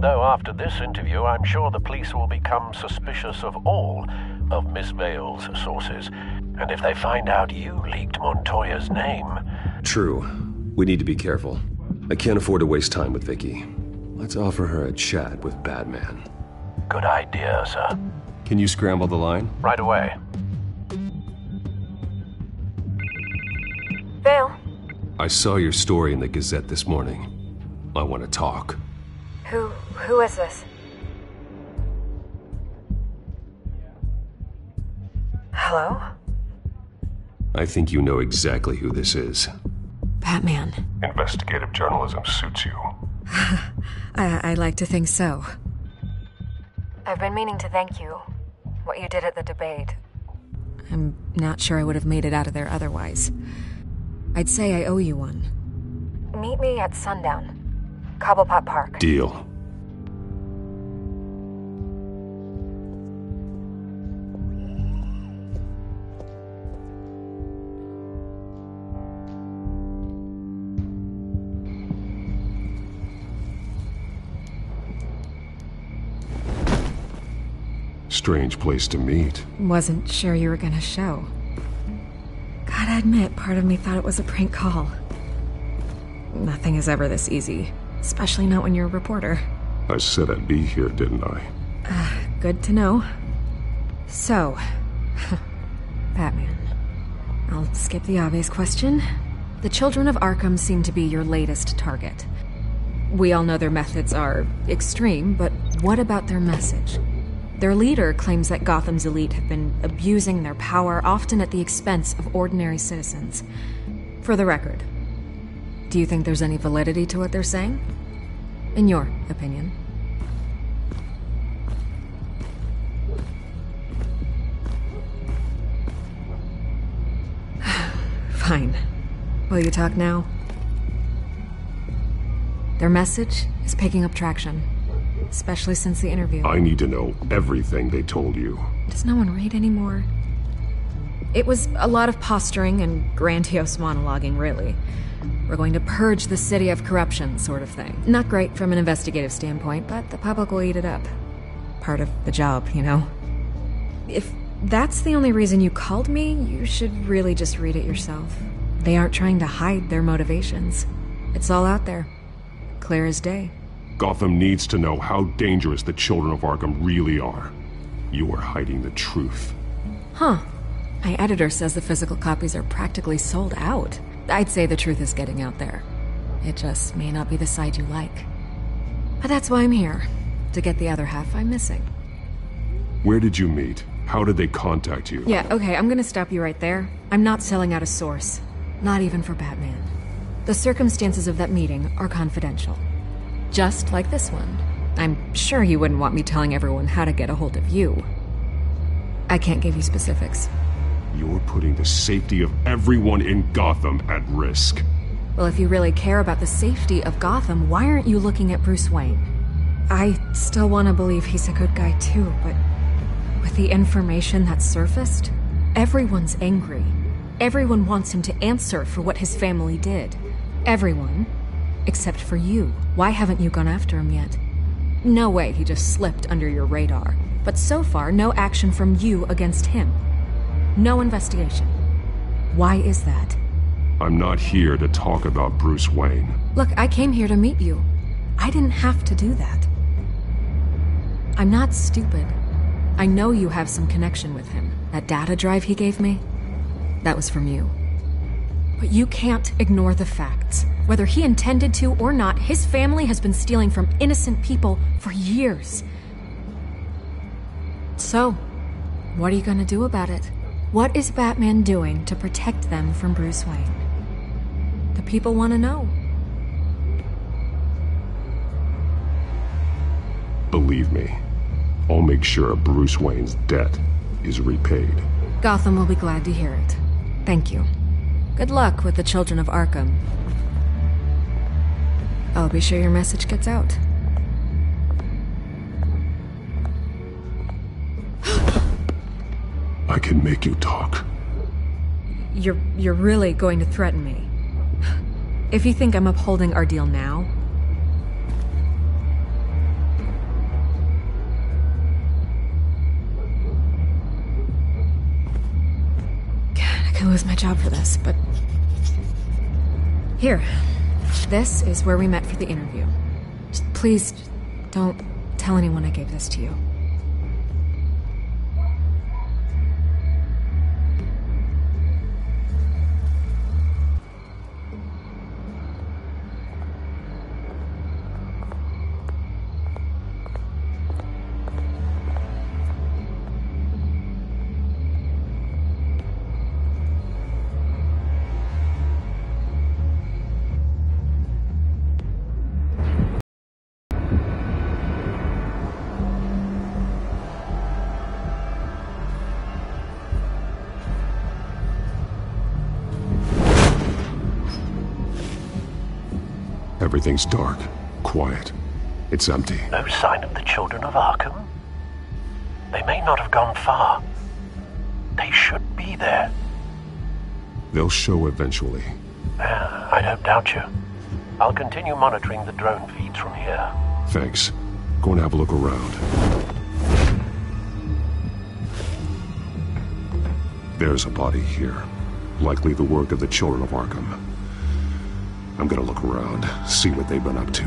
[SPEAKER 16] Though after this interview, I'm sure the police will become suspicious of all of Miss Vale's sources. And if they find out you leaked Montoya's name...
[SPEAKER 24] True. We need to be careful. I can't afford to waste time with Vicky. Let's offer her a chat with Batman.
[SPEAKER 16] Good idea, sir.
[SPEAKER 24] Can you scramble the line?
[SPEAKER 16] Right away.
[SPEAKER 9] Vale?
[SPEAKER 24] I saw your story in the Gazette this morning. I want to talk.
[SPEAKER 9] Who is this? Hello?
[SPEAKER 24] I think you know exactly who this is.
[SPEAKER 9] Batman.
[SPEAKER 14] Investigative journalism suits you.
[SPEAKER 9] I'd like to think so. I've been meaning to thank you. What you did at the debate. I'm not sure I would have made it out of there otherwise. I'd say I owe you one. Meet me at sundown. Cobblepot Park.
[SPEAKER 14] Deal. Strange place to meet.
[SPEAKER 9] Wasn't sure you were gonna show. Gotta admit, part of me thought it was a prank call. Nothing is ever this easy, especially not when you're a reporter.
[SPEAKER 14] I said I'd be here, didn't I?
[SPEAKER 9] Good to know. So, Batman. I'll skip the obvious question. The Children of Arkham seem to be your latest target. We all know their methods are extreme, but what about their message? Their leader claims that Gotham's elite have been abusing their power, often at the expense of ordinary citizens. For the record, do you think there's any validity to what they're saying? In your opinion? Fine. Will you talk now? Their message is picking up traction. Especially since the interview.
[SPEAKER 14] I need to know everything they told you.
[SPEAKER 9] Does no one read anymore? It was a lot of posturing and grandiose monologuing, really. We're going to purge the city of corruption, sort of thing. Not great from an investigative standpoint, but the public will eat it up. Part of the job, you know? If that's the only reason you called me, you should really just read it yourself. They aren't trying to hide their motivations. It's all out there. Clear as day.
[SPEAKER 14] Gotham needs to know how dangerous the Children of Arkham really are. You are hiding the truth.
[SPEAKER 9] Huh. My editor says the physical copies are practically sold out. I'd say the truth is getting out there. It just may not be the side you like. But that's why I'm here. To get the other half I'm missing.
[SPEAKER 14] Where did you meet? How did they contact you?
[SPEAKER 9] Yeah, okay, I'm gonna stop you right there. I'm not selling out a source. Not even for Batman. The circumstances of that meeting are confidential. Just like this one. I'm sure you wouldn't want me telling everyone how to get a hold of you. I can't give you specifics.
[SPEAKER 14] You're putting the safety of everyone in Gotham at risk.
[SPEAKER 9] Well, if you really care about the safety of Gotham, why aren't you looking at Bruce Wayne? I still want to believe he's a good guy too, but with the information that surfaced, everyone's angry. Everyone wants him to answer for what his family did. Everyone. Except for you. Why haven't you gone after him yet? No way he just slipped under your radar. But so far, no action from you against him. No investigation. Why is that?
[SPEAKER 14] I'm not here to talk about Bruce Wayne.
[SPEAKER 9] Look, I came here to meet you. I didn't have to do that. I'm not stupid. I know you have some connection with him. That data drive he gave me, that was from you. But you can't ignore the facts. Whether he intended to or not, his family has been stealing from innocent people for years. So, what are you gonna do about it? What is Batman doing to protect them from Bruce Wayne? The people want to know.
[SPEAKER 14] Believe me, I'll make sure Bruce Wayne's debt is repaid.
[SPEAKER 9] Gotham will be glad to hear it. Thank you. Good luck with the Children of Arkham. I'll be sure your message gets out.
[SPEAKER 14] I can make you talk.
[SPEAKER 9] You're really going to threaten me? If you think I'm upholding our deal now... God, I could lose my job for this, but... Here. This is where we met for the interview. Please, don't tell anyone I gave this to you.
[SPEAKER 14] Everything's dark, quiet. It's empty.
[SPEAKER 16] No sign of the children of Arkham? They may not have gone far. They should be there.
[SPEAKER 14] They'll show eventually.
[SPEAKER 16] I don't doubt you. I'll continue monitoring the drone feeds from here.
[SPEAKER 14] Thanks. Go and have a look around. There's a body here. Likely the work of the children of Arkham. I'm gonna look around, see what they've been up to.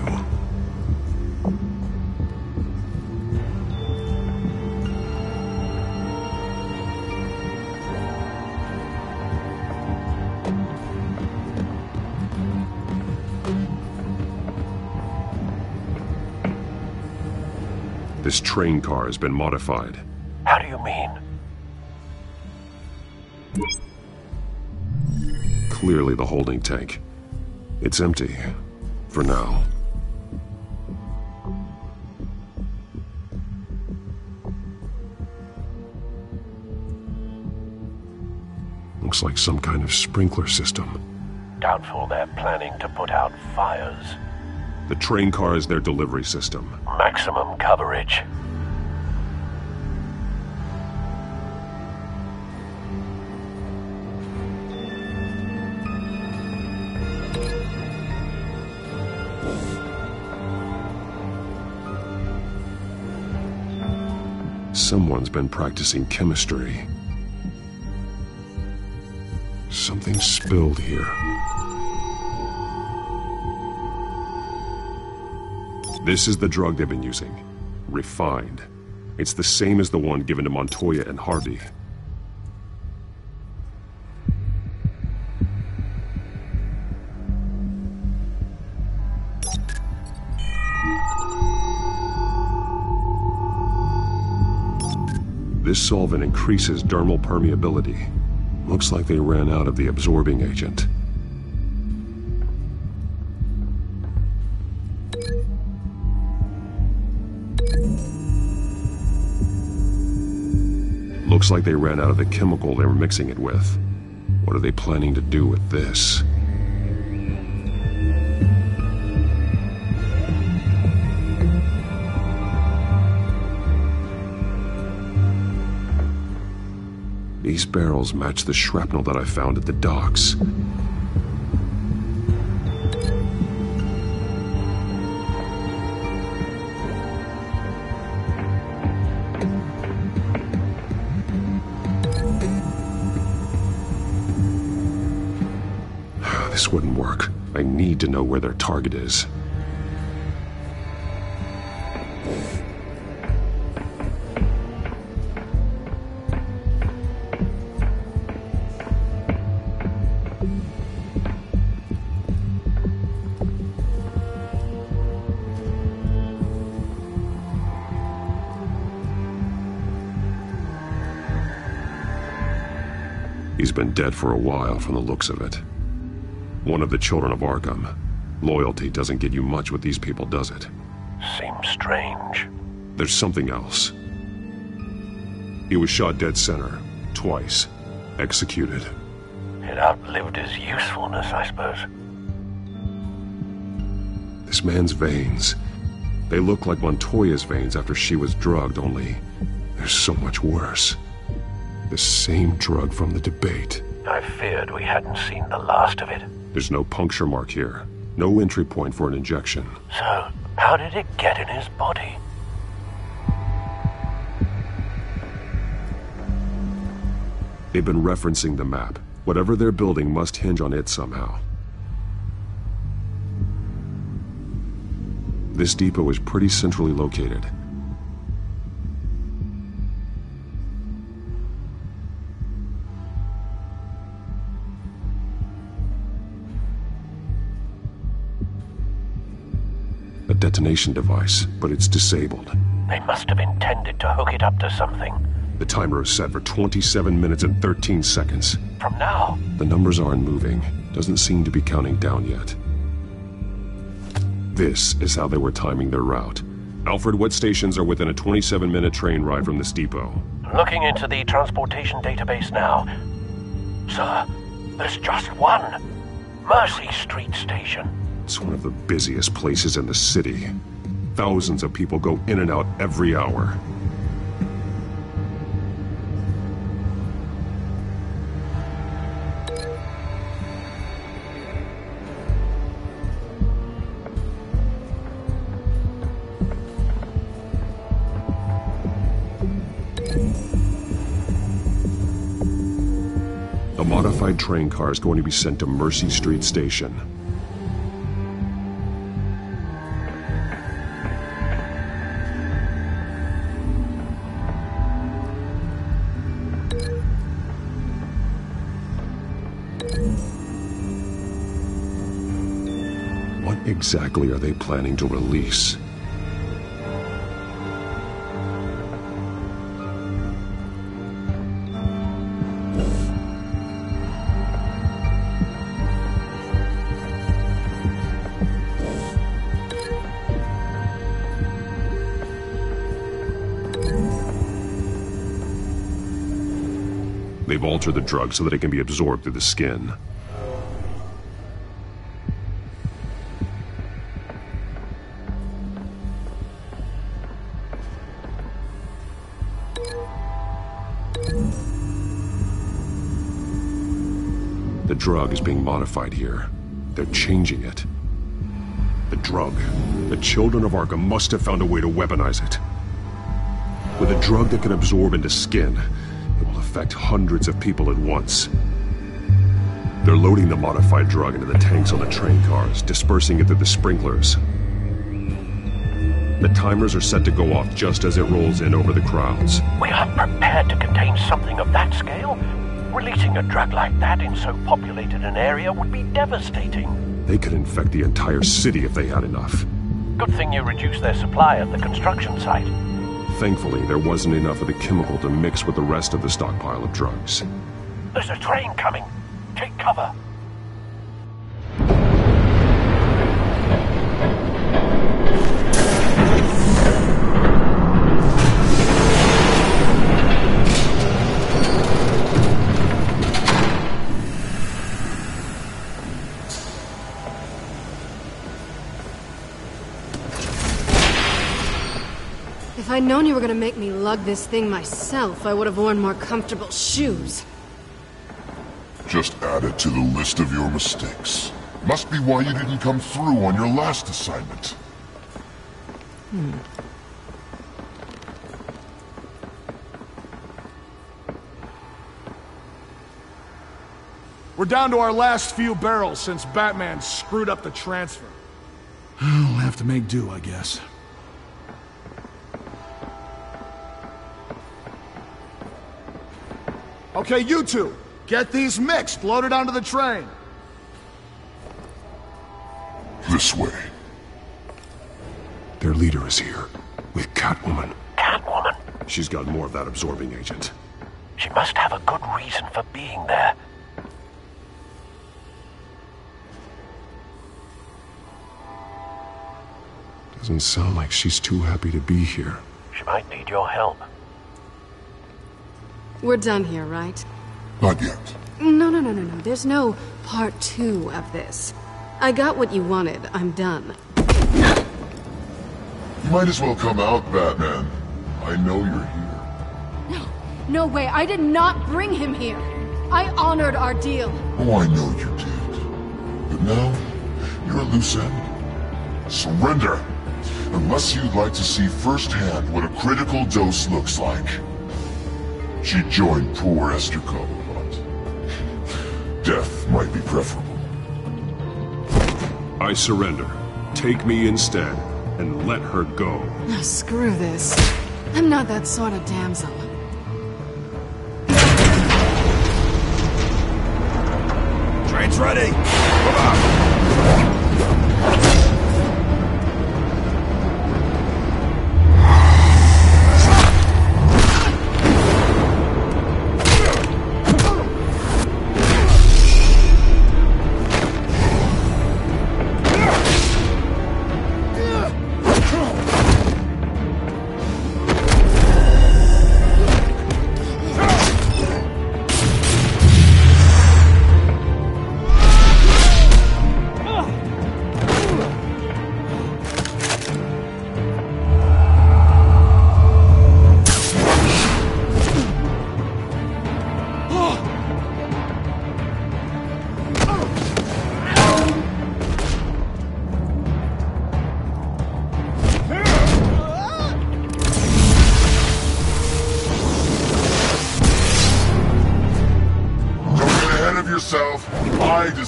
[SPEAKER 14] This train car has been modified.
[SPEAKER 16] How do you mean?
[SPEAKER 14] Clearly the holding tank. It's empty. For now. Looks like some kind of sprinkler system.
[SPEAKER 16] Doubtful they're planning to put out fires.
[SPEAKER 14] The train car is their delivery system.
[SPEAKER 16] Maximum coverage.
[SPEAKER 14] Someone's been practicing chemistry. Something spilled here. This is the drug they've been using. Refined. It's the same as the one given to Montoya and Harvey. This solvent increases dermal permeability. Looks like they ran out of the absorbing agent. Looks like they ran out of the chemical they were mixing it with. What are they planning to do with this? These barrels match the shrapnel that I found at the docks. This wouldn't work. I need to know where their target is. He's been dead for a while from the looks of it. One of the children of Arkham. Loyalty doesn't get you much with these people, does it?
[SPEAKER 16] Seems strange.
[SPEAKER 14] There's something else. He was shot dead center. Twice. Executed.
[SPEAKER 16] It outlived his usefulness, I suppose.
[SPEAKER 14] This man's veins. They look like Montoya's veins after she was drugged, only they're so much worse. The same drug from the debate.
[SPEAKER 16] I feared we hadn't seen the last of it.
[SPEAKER 14] There's no puncture mark here. No entry point for an injection.
[SPEAKER 16] So, how did it get in his body?
[SPEAKER 14] They've been referencing the map. Whatever they're building must hinge on it somehow. This depot is pretty centrally located. A detonation device, but it's disabled.
[SPEAKER 16] They must have intended to hook it up to something.
[SPEAKER 14] The timer is set for 27 minutes and 13 seconds.
[SPEAKER 16] From now?
[SPEAKER 14] The numbers aren't moving. Doesn't seem to be counting down yet. This is how they were timing their route. Alfred, what stations are within a 27-minute train ride from this depot?
[SPEAKER 16] Looking into the transportation database now. Sir, there's just one. Mercy Street Station.
[SPEAKER 14] It's one of the busiest places in the city. Thousands of people go in and out every hour. A modified train car is going to be sent to Mercy Street Station. What exactly are they planning to release? They've altered the drug so that it can be absorbed through the skin. The drug is being modified here. They're changing it. The drug. The children of Arkham must have found a way to weaponize it. With a drug that can absorb into skin, it will affect hundreds of people at once. They're loading the modified drug into the tanks on the train cars, dispersing it through the sprinklers. The timers are set to go off just as it rolls in over the crowds.
[SPEAKER 16] We aren't prepared to contain something of that scale. Releasing a drug like that in so populated an area would be devastating.
[SPEAKER 14] They could infect the entire city if they had enough.
[SPEAKER 16] Good thing you reduced their supply at the construction site.
[SPEAKER 14] Thankfully, there wasn't enough of the chemical to mix with the rest of the stockpile of drugs.
[SPEAKER 16] There's a train coming. Take cover.
[SPEAKER 12] If I'd known you were gonna make me lug this thing myself, I would have worn more comfortable shoes.
[SPEAKER 8] Just add it to the list of your mistakes. Must be why you didn't come through on your last assignment.
[SPEAKER 13] We're down to our last few barrels since Batman screwed up the transfer. We'll have to make do, I guess. Okay, you two, get these mixed, loaded onto the train.
[SPEAKER 8] This way.
[SPEAKER 14] Their leader is here, with Catwoman.
[SPEAKER 16] Catwoman?
[SPEAKER 14] She's got more of that absorbing agent.
[SPEAKER 16] She must have a good reason for being there.
[SPEAKER 14] Doesn't sound like she's too happy to be here.
[SPEAKER 16] She might need your help.
[SPEAKER 12] We're done here, right?
[SPEAKER 8] Not yet.
[SPEAKER 12] No. There's no part 2 of this. I got what you wanted. I'm done.
[SPEAKER 8] You might as well come out, Batman. I know you're here.
[SPEAKER 12] No way. I did not bring him here. I honored our deal.
[SPEAKER 8] Oh, I know you did. But now, you're a loose end. Surrender! Unless you'd like to see firsthand what a critical dose looks like. She joined poor Esther Cobblepot. Death might be preferable.
[SPEAKER 14] I surrender. Take me instead, and let her go.
[SPEAKER 12] Oh, screw this. I'm not that sort of damsel.
[SPEAKER 15] Train's ready! Come on!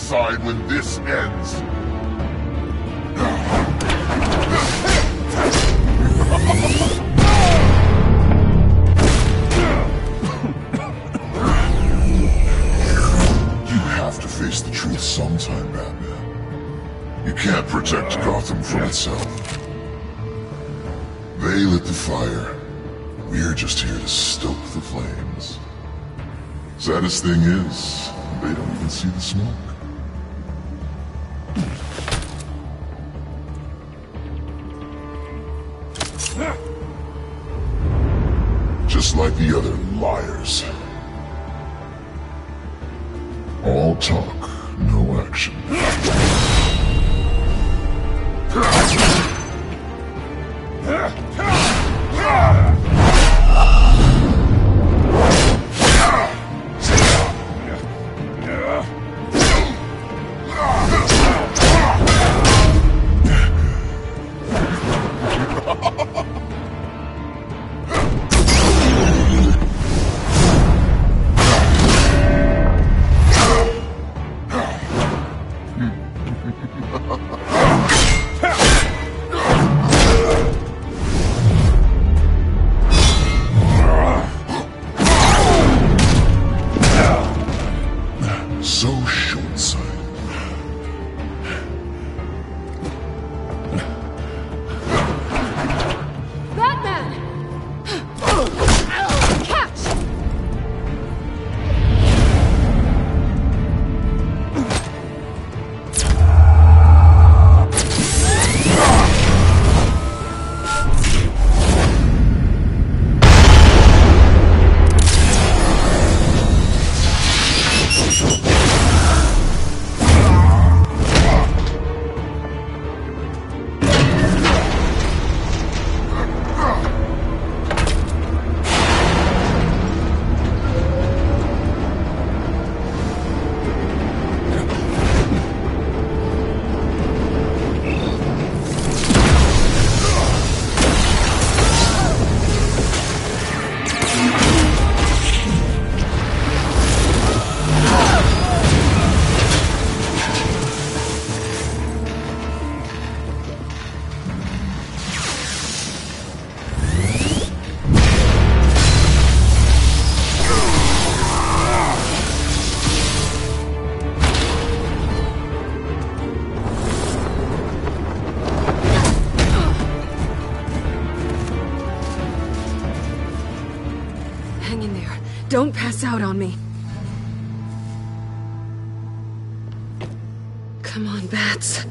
[SPEAKER 8] decide when this ends. You have to face the truth sometime, Batman. You can't protect Gotham from itself. They lit the fire. We're just here to stoke the flames. Saddest thing is, they don't even see the smoke. Just like the other liars. All talk, no action. So short-sighted.
[SPEAKER 12] Batman! Catch! Hang in there. Don't pass out on me. Come on, Bats.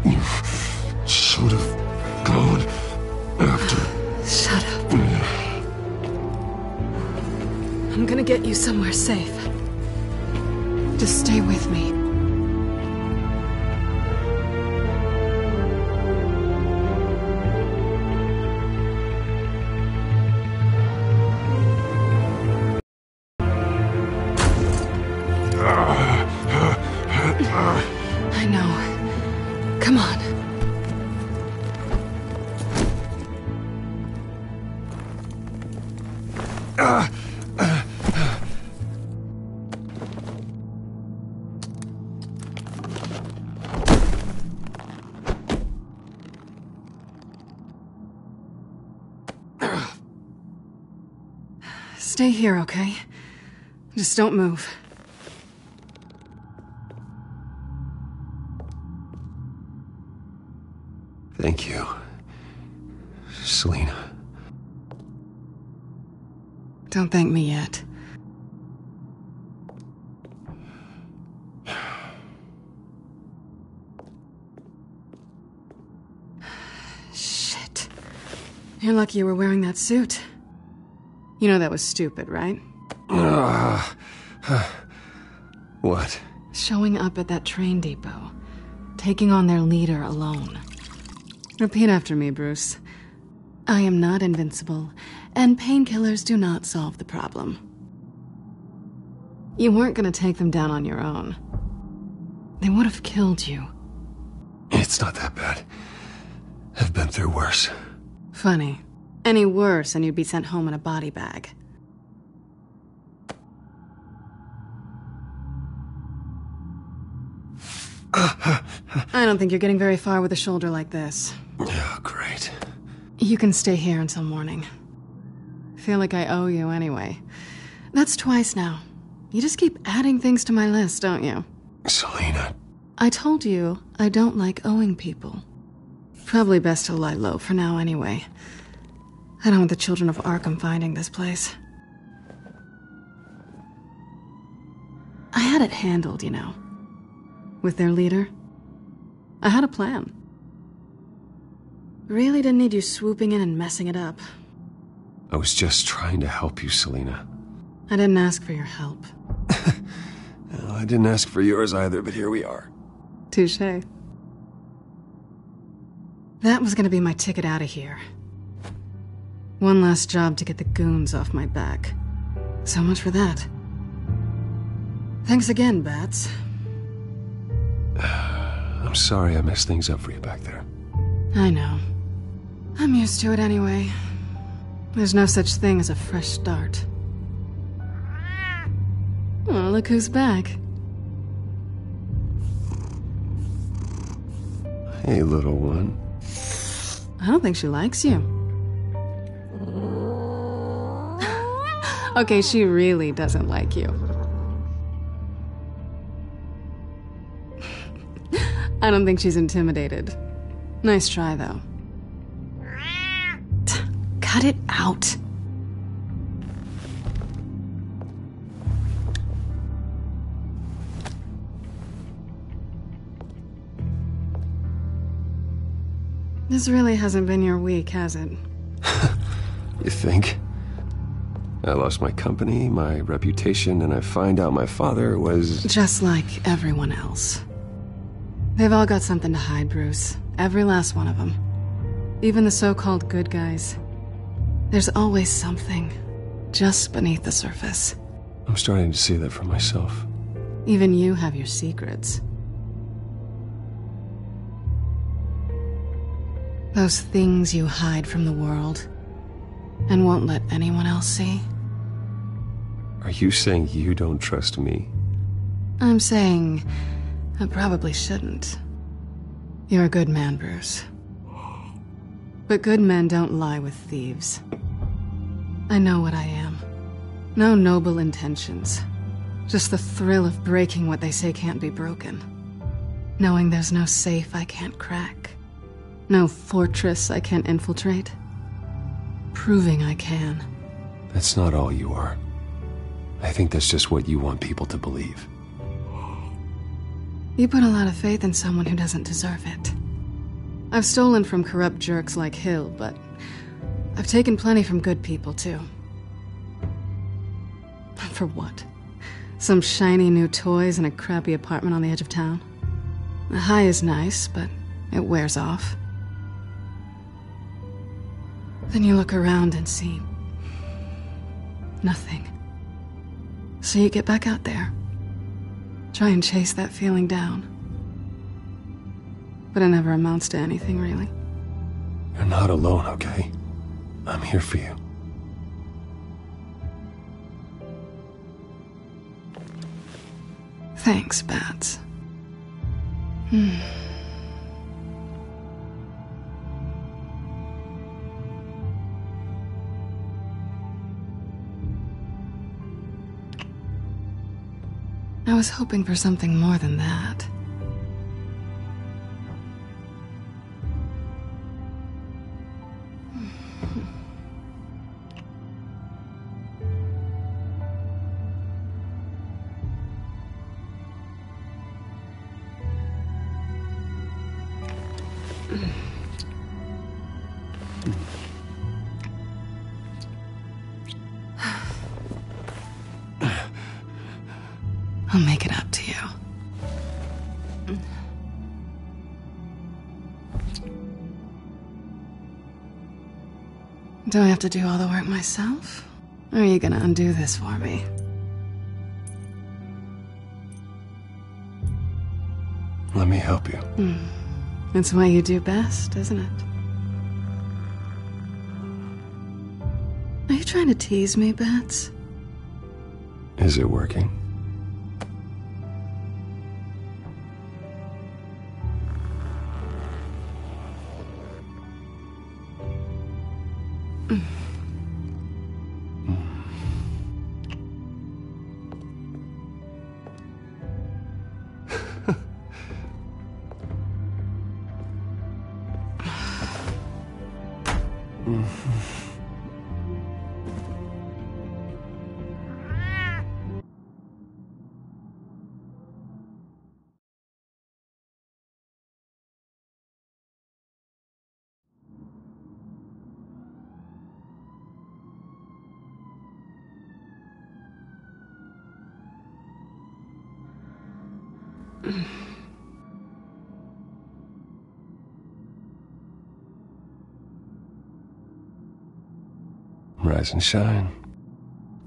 [SPEAKER 8] You should have gone after.
[SPEAKER 12] Shut up. I'm gonna get you somewhere safe. Just stay with me. I know. Come on. Stay here, okay? Just don't move.
[SPEAKER 1] Thank you, Selina.
[SPEAKER 12] Don't thank me yet. Shit. You're lucky you were wearing that suit. You know that was stupid, right?
[SPEAKER 1] What?
[SPEAKER 12] Showing up at that train depot. Taking on their leader alone. Repeat after me, Bruce. I am not invincible, and painkillers do not solve the problem. You weren't gonna take them down on your own. They would have killed you.
[SPEAKER 1] It's not that bad. I've been through worse.
[SPEAKER 12] Funny. Any worse and you'd be sent home in a body bag. I don't think you're getting very far with a shoulder like this.
[SPEAKER 1] Oh, great.
[SPEAKER 12] You can stay here until morning. Feel like I owe you anyway. That's twice now. You just keep adding things to my list, don't you?
[SPEAKER 1] Selina.
[SPEAKER 12] I told you I don't like owing people. Probably best to lie low for now anyway. I don't want the children of Arkham finding this place. I had it handled, you know. With their leader. I had a plan. Really didn't need you swooping in and messing it up.
[SPEAKER 1] I was just trying to help you, Selina.
[SPEAKER 12] I didn't ask for your help.
[SPEAKER 1] Well, I didn't ask for yours either, but here we are.
[SPEAKER 12] Touché. That was gonna be my ticket out of here. One last job to get the goons off my back. So much for that. Thanks again, Bats.
[SPEAKER 1] I'm sorry I messed things up for you back there.
[SPEAKER 12] I know. I'm used to it anyway. There's no such thing as a fresh start. Oh, look who's back.
[SPEAKER 1] Hey, little one.
[SPEAKER 12] I don't think she likes you. Okay, she really doesn't like you. I don't think she's intimidated. Nice try, though. Cut it out. This really hasn't been your week, has it?
[SPEAKER 1] You think? I lost my company, my reputation, and I find out my father was...
[SPEAKER 12] Just like everyone else. They've all got something to hide, Bruce. Every last one of them. Even the so-called good guys. There's always something just beneath the surface.
[SPEAKER 1] I'm starting to see that for myself.
[SPEAKER 12] Even you have your secrets. Those things you hide from the world and won't let anyone else see.
[SPEAKER 1] Are you saying you don't trust me?
[SPEAKER 12] I'm saying I probably shouldn't. You're a good man, Bruce. But good men don't lie with thieves. I know what I am. No noble intentions. Just the thrill of breaking what they say can't be broken. Knowing there's no safe I can't crack. No fortress I can't infiltrate. Proving I can.
[SPEAKER 1] That's not all you are. I think that's just what you want people to believe.
[SPEAKER 12] You put a lot of faith in someone who doesn't deserve it. I've stolen from corrupt jerks like Hill, but I've taken plenty from good people, too. For what? Some shiny new toys and a crappy apartment on the edge of town? The high is nice, but it wears off. Then you look around and see nothing. So you get back out there. Try and chase that feeling down. But it never amounts to anything, really.
[SPEAKER 1] You're not alone, okay? I'm here for you.
[SPEAKER 12] Thanks, Bats. I was hoping for something more than that. I'll make it up to you. Do I have to do all the work myself? Or are you gonna undo this for me?
[SPEAKER 1] Let me help you.
[SPEAKER 12] It's what you do best, isn't it? Are you trying to tease me, Bats?
[SPEAKER 1] Is it working? Rise and shine.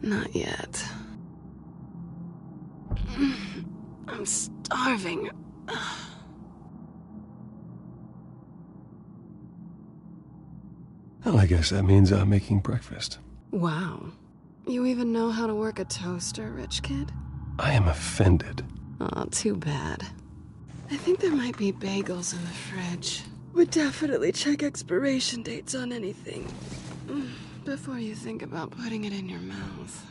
[SPEAKER 12] Not yet. I'm starving.
[SPEAKER 1] Well, I guess that means I'm making breakfast.
[SPEAKER 12] Wow. You even know how to work a toaster, rich kid?
[SPEAKER 1] I am offended.
[SPEAKER 12] Aw, too bad. I think there might be bagels in the fridge. Would definitely check expiration dates on anything before you think about putting it in your mouth.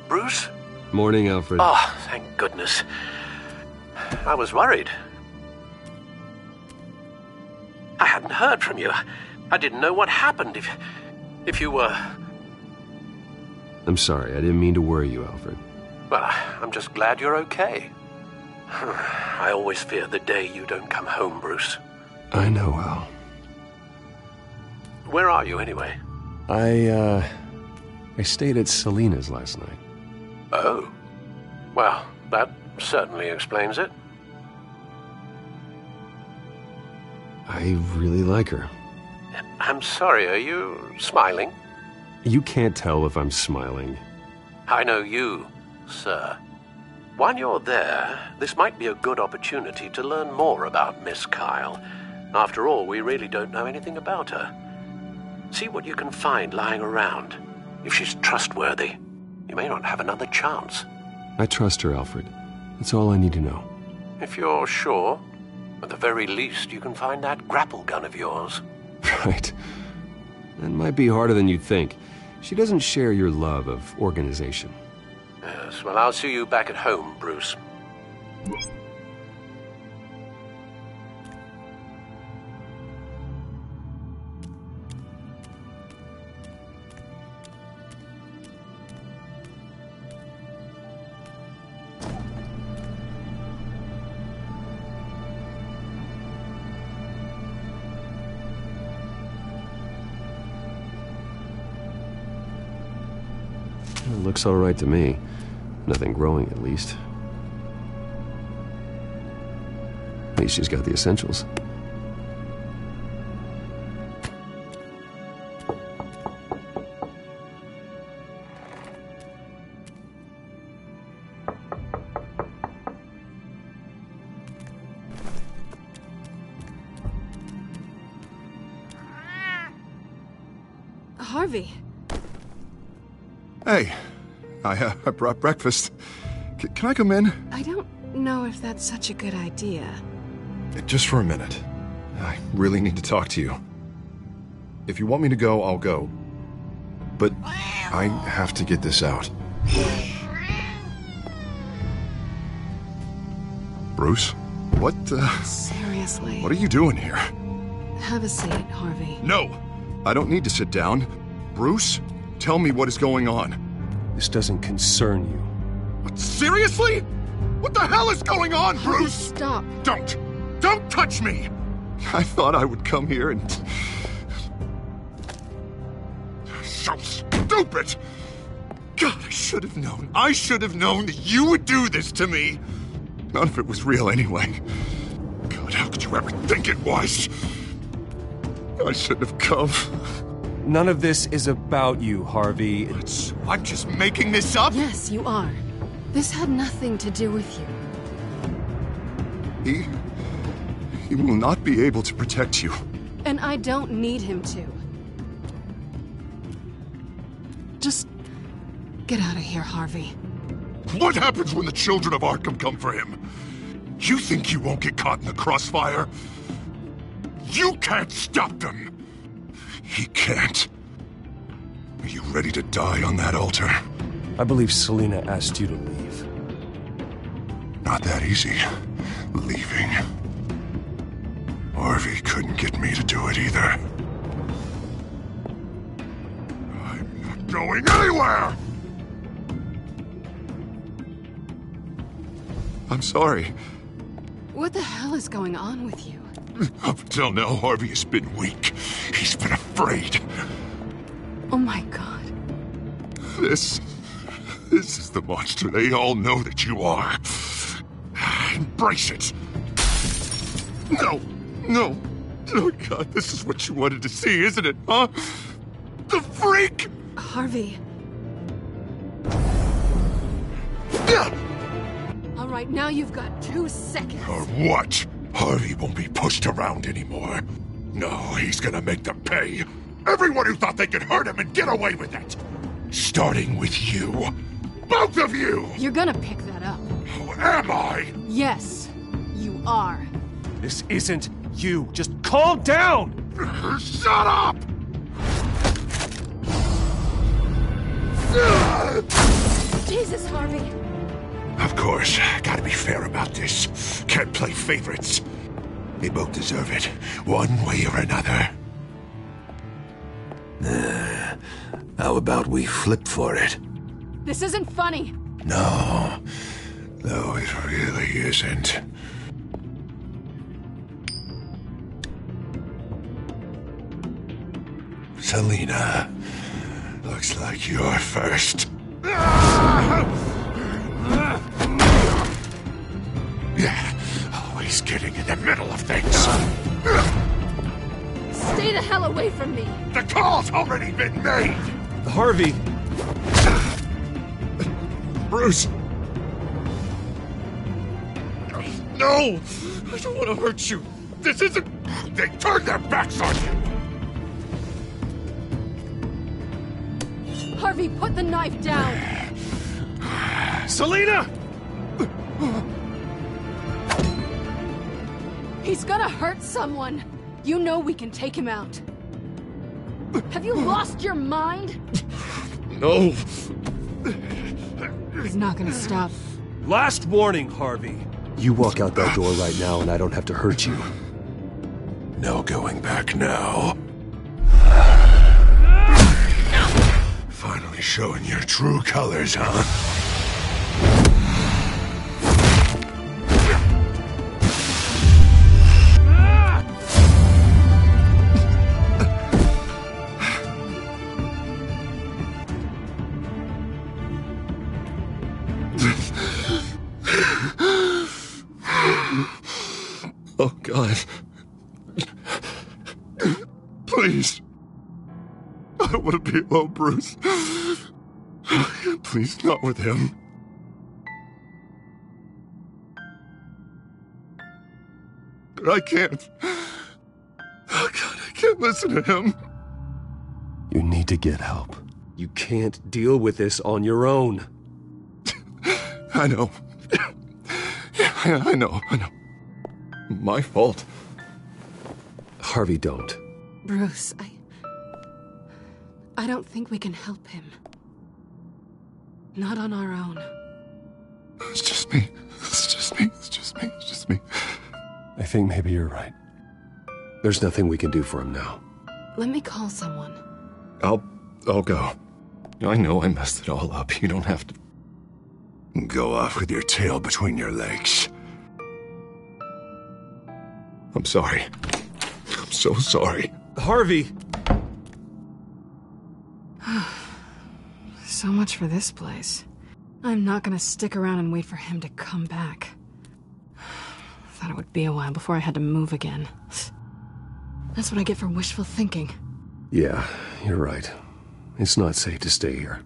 [SPEAKER 16] Bruce?
[SPEAKER 1] Morning, Alfred.
[SPEAKER 16] Oh, thank goodness. I was worried. I hadn't heard from you. I didn't know what happened if you were...
[SPEAKER 1] I'm sorry, I didn't mean to worry you, Alfred.
[SPEAKER 16] Well, I'm just glad you're okay. I always fear the day you don't come home, Bruce.
[SPEAKER 1] I know, Al.
[SPEAKER 16] Where are you, anyway?
[SPEAKER 1] I stayed at Selena's last night.
[SPEAKER 16] Oh. Well, that certainly explains it.
[SPEAKER 1] I really like her.
[SPEAKER 16] I'm sorry, are you smiling?
[SPEAKER 1] You can't tell if I'm smiling.
[SPEAKER 16] I know you, sir. While you're there, this might be a good opportunity to learn more about Miss Kyle. After all, we really don't know anything about her. See what you can find lying around. If she's trustworthy, you may not have another chance.
[SPEAKER 1] I trust her, Alfred. That's all I need to know.
[SPEAKER 16] If you're sure, at the very least, you can find that grapple gun of yours.
[SPEAKER 1] Right. That might be harder than you'd think. She doesn't share your love of organization.
[SPEAKER 16] Yes, well, I'll see you back at home, Bruce.
[SPEAKER 1] It looks all right to me. Nothing growing, at least. At least she's got the essentials.
[SPEAKER 12] Harvey.
[SPEAKER 11] Hey, I brought breakfast. Can I come in?
[SPEAKER 12] I don't know if that's such a good idea.
[SPEAKER 11] Just for a minute. I really need to talk to you. If you want me to go, I'll go. But I have to get this out. Bruce? What,
[SPEAKER 12] Seriously.
[SPEAKER 11] What are you doing here?
[SPEAKER 12] Have a seat, Harvey.
[SPEAKER 11] No! I don't need to sit down. Bruce, tell me what is going on.
[SPEAKER 1] This doesn't concern you.
[SPEAKER 11] What, seriously? What the hell is going on, Bruce?
[SPEAKER 12] Stop.
[SPEAKER 11] Don't touch me! I thought I would come here and... So stupid! God, I should have known. I should have known that you would do this to me. None of it was real anyway. God, how could you ever think it was? I shouldn't have come.
[SPEAKER 1] None of this is about you, Harvey.
[SPEAKER 11] So I'm just making this up?
[SPEAKER 12] Yes, you are. This had nothing to do with you.
[SPEAKER 11] He will not be able to protect you.
[SPEAKER 12] And I don't need him to. Just get out of here, Harvey.
[SPEAKER 8] What happens when the children of Arkham come for him? You think you won't get caught in the crossfire?
[SPEAKER 11] You can't stop them! He can't. Are you ready to die on that altar?
[SPEAKER 24] I believe Selina asked you to leave.
[SPEAKER 11] Not that easy. Leaving. Harvey couldn't get me to do it either. I'm not going anywhere! I'm sorry.
[SPEAKER 12] What the hell is going on with you?
[SPEAKER 11] Up until now, Harvey has been weak. He's been afraid.
[SPEAKER 12] Oh my god.
[SPEAKER 11] This is the monster they all know that you are. Embrace it. No. Oh god, this is what you wanted to see, isn't it, huh? The freak!
[SPEAKER 12] Harvey. All right, now you've got 2 seconds.
[SPEAKER 11] Or what? Harvey won't be pushed around anymore. No, he's gonna make them pay. Everyone who thought they could hurt him and get away with it. Starting with you. Both of you!
[SPEAKER 12] You're gonna pick that up.
[SPEAKER 11] Oh, am I?
[SPEAKER 12] Yes, you are.
[SPEAKER 24] This isn't you. Just calm down!
[SPEAKER 11] Shut up!
[SPEAKER 12] Jesus, Harvey.
[SPEAKER 11] Of course, gotta be fair about this. Can't play favorites. They both deserve it, one way or another. How about we flip for it?
[SPEAKER 12] This isn't funny.
[SPEAKER 11] No, it really isn't. Selina, looks like you're first. Yeah, always getting in the middle of things.
[SPEAKER 12] Stay the hell away from me.
[SPEAKER 11] The call's already been made.
[SPEAKER 24] Harvey.
[SPEAKER 11] Bruce. No, I don't want to hurt you. This isn't... They turned their backs on you.
[SPEAKER 12] Harvey, put the knife down.
[SPEAKER 24] Selina!
[SPEAKER 12] He's gonna hurt someone. You know we can take him out. Have you lost your mind?
[SPEAKER 11] No.
[SPEAKER 12] He's not gonna stop.
[SPEAKER 24] Last warning, Harvey. You walk out that door right now and I don't have to hurt you.
[SPEAKER 11] No going back now. Finally showing your true colors, huh? Oh, God. Please. I don't want to be alone, Bruce. Please, not with him. But I can't. Oh, God, I can't listen to him.
[SPEAKER 24] You need to get help. You can't deal with this on your own.
[SPEAKER 11] I know. Yeah, I know. My fault.
[SPEAKER 24] Harvey, don't.
[SPEAKER 12] Bruce, I don't think we can help him. Not on our own.
[SPEAKER 11] It's just me.
[SPEAKER 24] I think maybe you're right. There's nothing we can do for him now.
[SPEAKER 12] Let me call someone.
[SPEAKER 11] I'll go. I know I messed it all up. You don't have to go off with your tail between your legs. I'm sorry. I'm so sorry.
[SPEAKER 24] Harvey!
[SPEAKER 12] So much for this place. I'm not gonna stick around and wait for him to come back. Thought it would be a while before I had to move again. That's what I get for wishful thinking.
[SPEAKER 24] Yeah, you're right. It's not safe to stay here.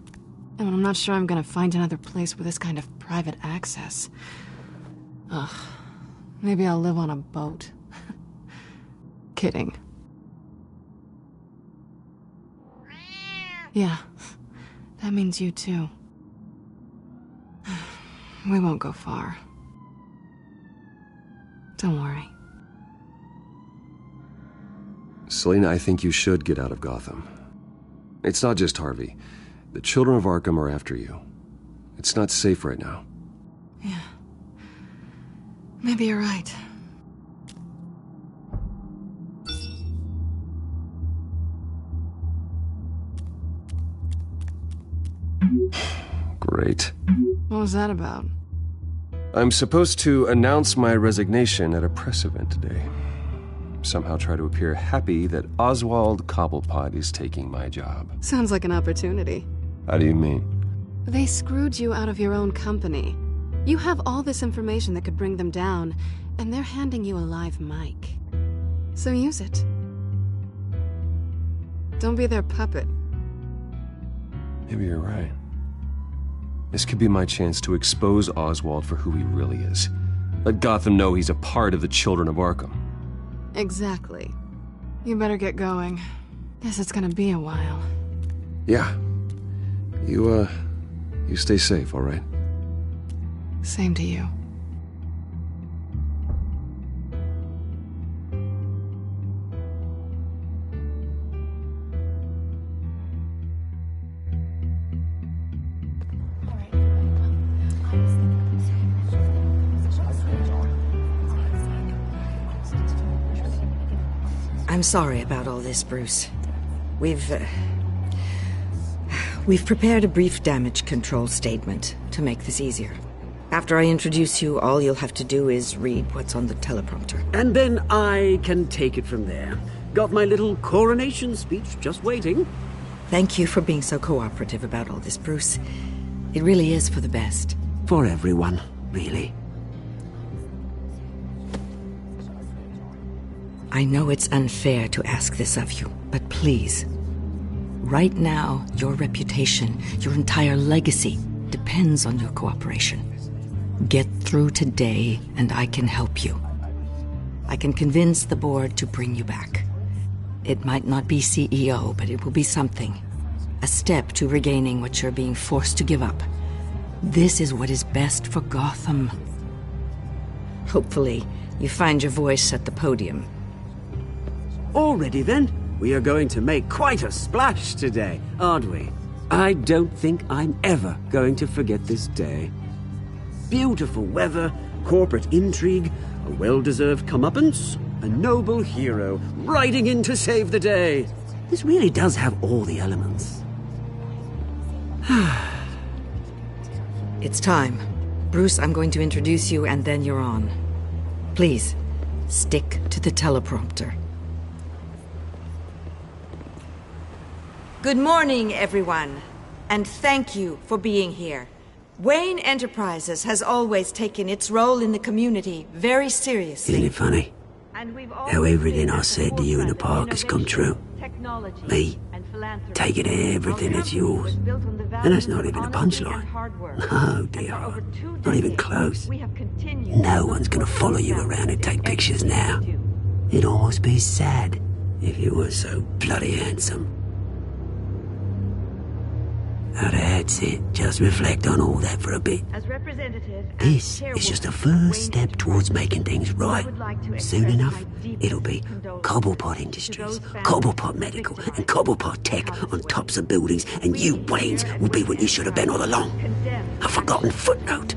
[SPEAKER 12] And I'm not sure I'm gonna find another place with this kind of private access. Ugh. Maybe I'll live on a boat. Kidding. Yeah. That means you too. We won't go far. Don't worry.
[SPEAKER 1] Selina, I think you should get out of Gotham. It's not just Harvey. The children of Arkham are after you. It's not safe right now.
[SPEAKER 12] Yeah. Maybe you're right.
[SPEAKER 1] Great.
[SPEAKER 12] What was that about?
[SPEAKER 1] I'm supposed to announce my resignation at a press event today. Somehow try to appear happy that Oswald Cobblepot is taking my job.
[SPEAKER 12] Sounds like an opportunity.
[SPEAKER 1] How do you mean?
[SPEAKER 12] They screwed you out of your own company. You have all this information that could bring them down, and they're handing you a live mic. So use it. Don't be their puppet.
[SPEAKER 1] Maybe you're right. This could be my chance to expose Oswald for who he really is. Let Gotham know he's a part of the Children of Arkham.
[SPEAKER 12] Exactly. You better get going. Guess it's gonna be a while.
[SPEAKER 1] Yeah. You stay safe, all right?
[SPEAKER 12] Same to you.
[SPEAKER 2] I'm sorry about all this, Bruce. We've prepared a brief damage control statement to make this easier. After I introduce you, all you'll have to do is read what's on the teleprompter.
[SPEAKER 21] And then I can take it from there. Got my little coronation speech just waiting.
[SPEAKER 2] Thank you for being so cooperative about all this, Bruce. It really is for the best.
[SPEAKER 21] For everyone, really.
[SPEAKER 2] I know it's unfair to ask this of you, but please. Right now, your reputation, your entire legacy, depends on your cooperation. Get through today, and I can help you. I can convince the board to bring you back. It might not be CEO, but it will be something. A step to regaining what you're being forced to give up. This is what is best for Gotham. Hopefully, you find your voice at the podium.
[SPEAKER 21] Already then, we are going to make quite a splash today, aren't we? I don't think I'm ever going to forget this day. Beautiful weather, corporate intrigue, a well-deserved comeuppance, a noble hero riding in to save the day. This really does have all the elements.
[SPEAKER 2] It's time. Bruce, I'm going to introduce you and then you're on. Please, stick to the teleprompter. Good morning, everyone, and thank you for being here. Wayne Enterprises has always taken its role in the community very seriously.
[SPEAKER 21] Isn't it funny how everything I said to you in the park has come true? Me, taking everything that's yours. And that's not even a punchline. No, dear, not even close. No one's gonna follow you around and take pictures now. It'd almost be sad if you were so bloody handsome. Now that's it. Just reflect on all that for a bit. This is just a first step towards making things right. Soon enough, it'll be Cobblepot Industries, Cobblepot Medical, and Cobblepot Tech on tops of buildings, and you, Waynes, will be what you should have been all along. A forgotten footnote.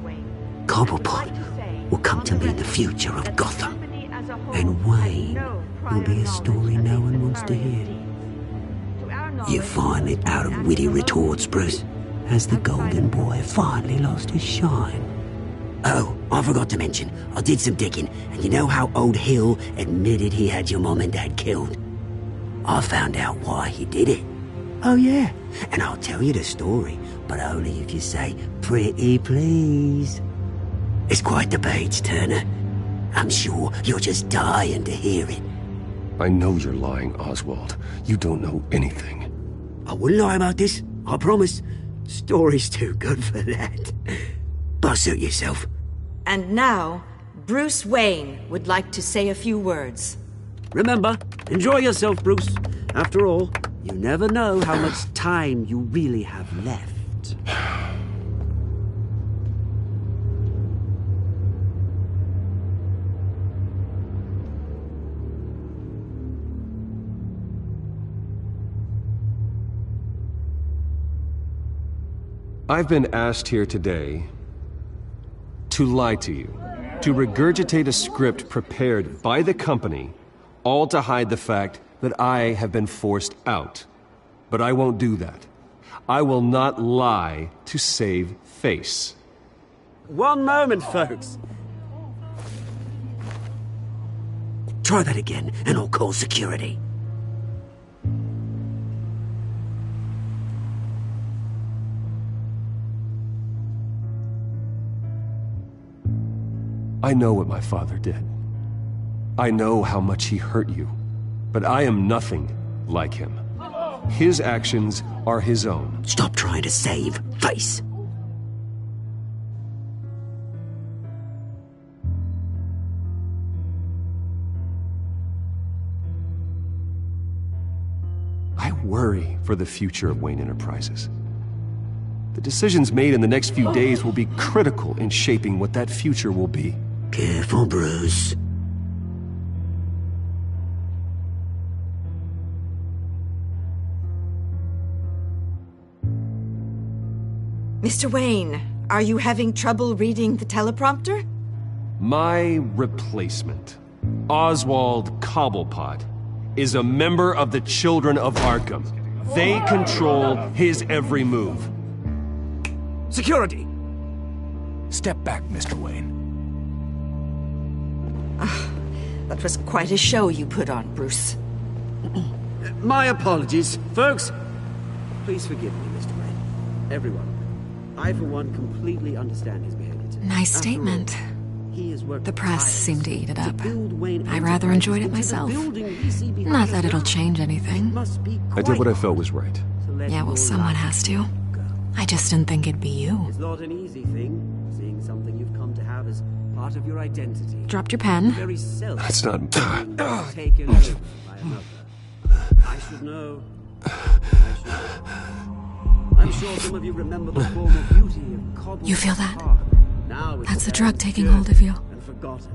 [SPEAKER 21] Cobblepot will come to mean the future of Gotham. And Wayne will be a story no one wants to hear. You finally out of witty retorts, Bruce. Has the golden boy finally lost his shine? Oh, I forgot to mention, I did some digging, and you know how old Hill admitted he had your mom and dad killed? I found out why he did it. Oh yeah, and I'll tell you the story, but only if you say, pretty please. It's quite the page turner. I'm sure you're just dying to hear it.
[SPEAKER 1] I know you're lying, Oswald. You don't know anything.
[SPEAKER 21] I wouldn't lie about this, I promise. Story's too good for that. But suit yourself.
[SPEAKER 2] And now, Bruce Wayne would like to say a few words.
[SPEAKER 21] Remember, enjoy yourself, Bruce. After all, you never know how much time you really have left.
[SPEAKER 1] I've been asked here today to lie to you, to regurgitate a script prepared by the company, all to hide the fact that I have been forced out. But I won't do that. I will not lie to save face.
[SPEAKER 21] One moment, folks. Try that again, and I'll call security.
[SPEAKER 1] I know what my father did. I know how much he hurt you. But I am nothing like him. His actions are his own.
[SPEAKER 21] Stop trying to save face.
[SPEAKER 1] I worry for the future of Wayne Enterprises. The decisions made in the next few days will be critical in shaping what that future will be.
[SPEAKER 21] Careful, Bruce.
[SPEAKER 2] Mr. Wayne, are you having trouble reading the teleprompter?
[SPEAKER 1] My replacement, Oswald Cobblepot, is a member of the Children of Arkham. They control his every move.
[SPEAKER 21] Security!
[SPEAKER 15] Step back, Mr. Wayne.
[SPEAKER 2] That was quite a show you put on, Bruce.
[SPEAKER 21] My apologies. Folks, please forgive me, Mr. Wayne. Everyone. I, for one, completely understand his behavior today.
[SPEAKER 9] Nice statement. The press seemed to eat it up. I rather enjoyed it myself. Not that it'll change anything.
[SPEAKER 1] I did what I felt was right.
[SPEAKER 9] Yeah, well, someone has to. I just didn't think it'd be you.
[SPEAKER 21] It's not an easy thing, seeing something you've come to have as part of your identity.
[SPEAKER 9] Dropped your pen.
[SPEAKER 1] That's not...
[SPEAKER 21] taken over by another. I should know. I'm sure some of you remember the former beauty of Cobble.
[SPEAKER 9] You feel that?
[SPEAKER 21] Now
[SPEAKER 9] that's the drug taking hold of you.
[SPEAKER 21] And forgotten.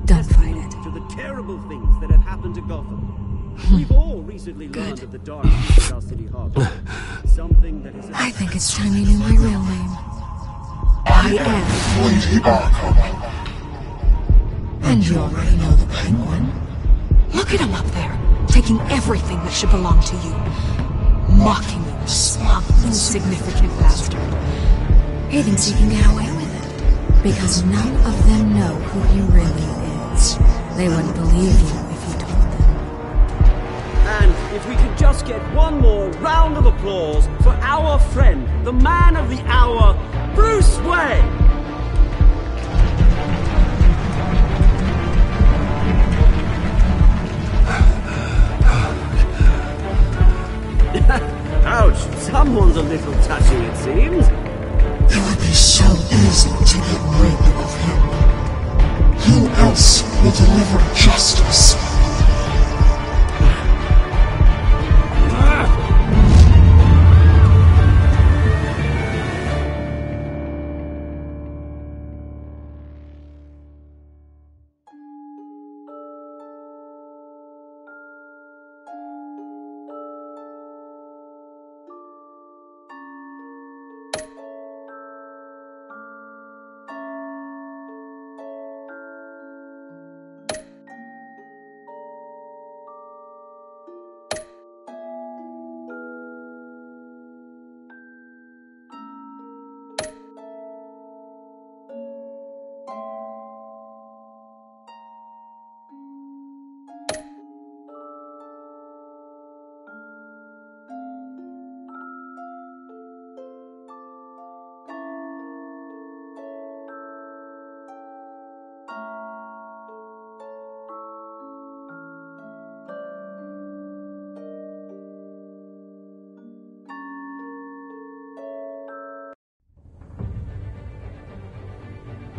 [SPEAKER 9] Don't fight it.
[SPEAKER 21] To the terrible things that have happened to Gotham. We've all recently learned of the dark secrets of our city harbor. Something that is...
[SPEAKER 9] I think it's time you knew my real name. I am
[SPEAKER 8] Lady Arkham.
[SPEAKER 9] And you already know the Penguin. Look at him up there, taking everything that should belong to you. Mocking you, a smug, insignificant bastard. He thinks he can get away with it, because none of them know who he really is. They wouldn't believe you if you told them.
[SPEAKER 21] And if we could just get one more round of applause for our friend, the man of the hour, Bruce Wayne! Ouch, someone's a little touchy, it seems.
[SPEAKER 8] It would be so easy to get rid of him. Who else will deliver justice?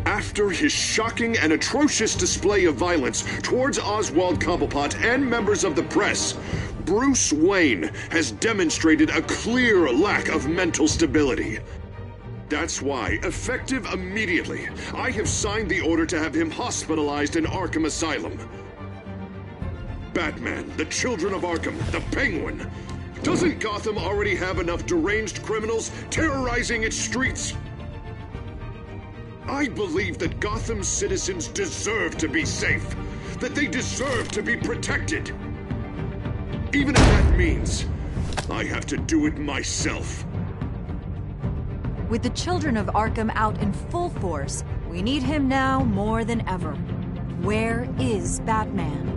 [SPEAKER 17] After his shocking and atrocious display of violence towards Oswald Cobblepot and members of the press, Bruce Wayne has demonstrated a clear lack of mental stability. That's why, effective immediately, I have signed the order to have him hospitalized in Arkham Asylum. Batman, the Children of Arkham, the Penguin,
[SPEAKER 7] Doesn't Gotham already have enough deranged criminals terrorizing its streets? I believe that Gotham's citizens deserve to be safe, that they deserve to be protected. Even if that means I have to do it myself.
[SPEAKER 4] With the children of Arkham out in full force, we need him now more than ever. Where is Batman?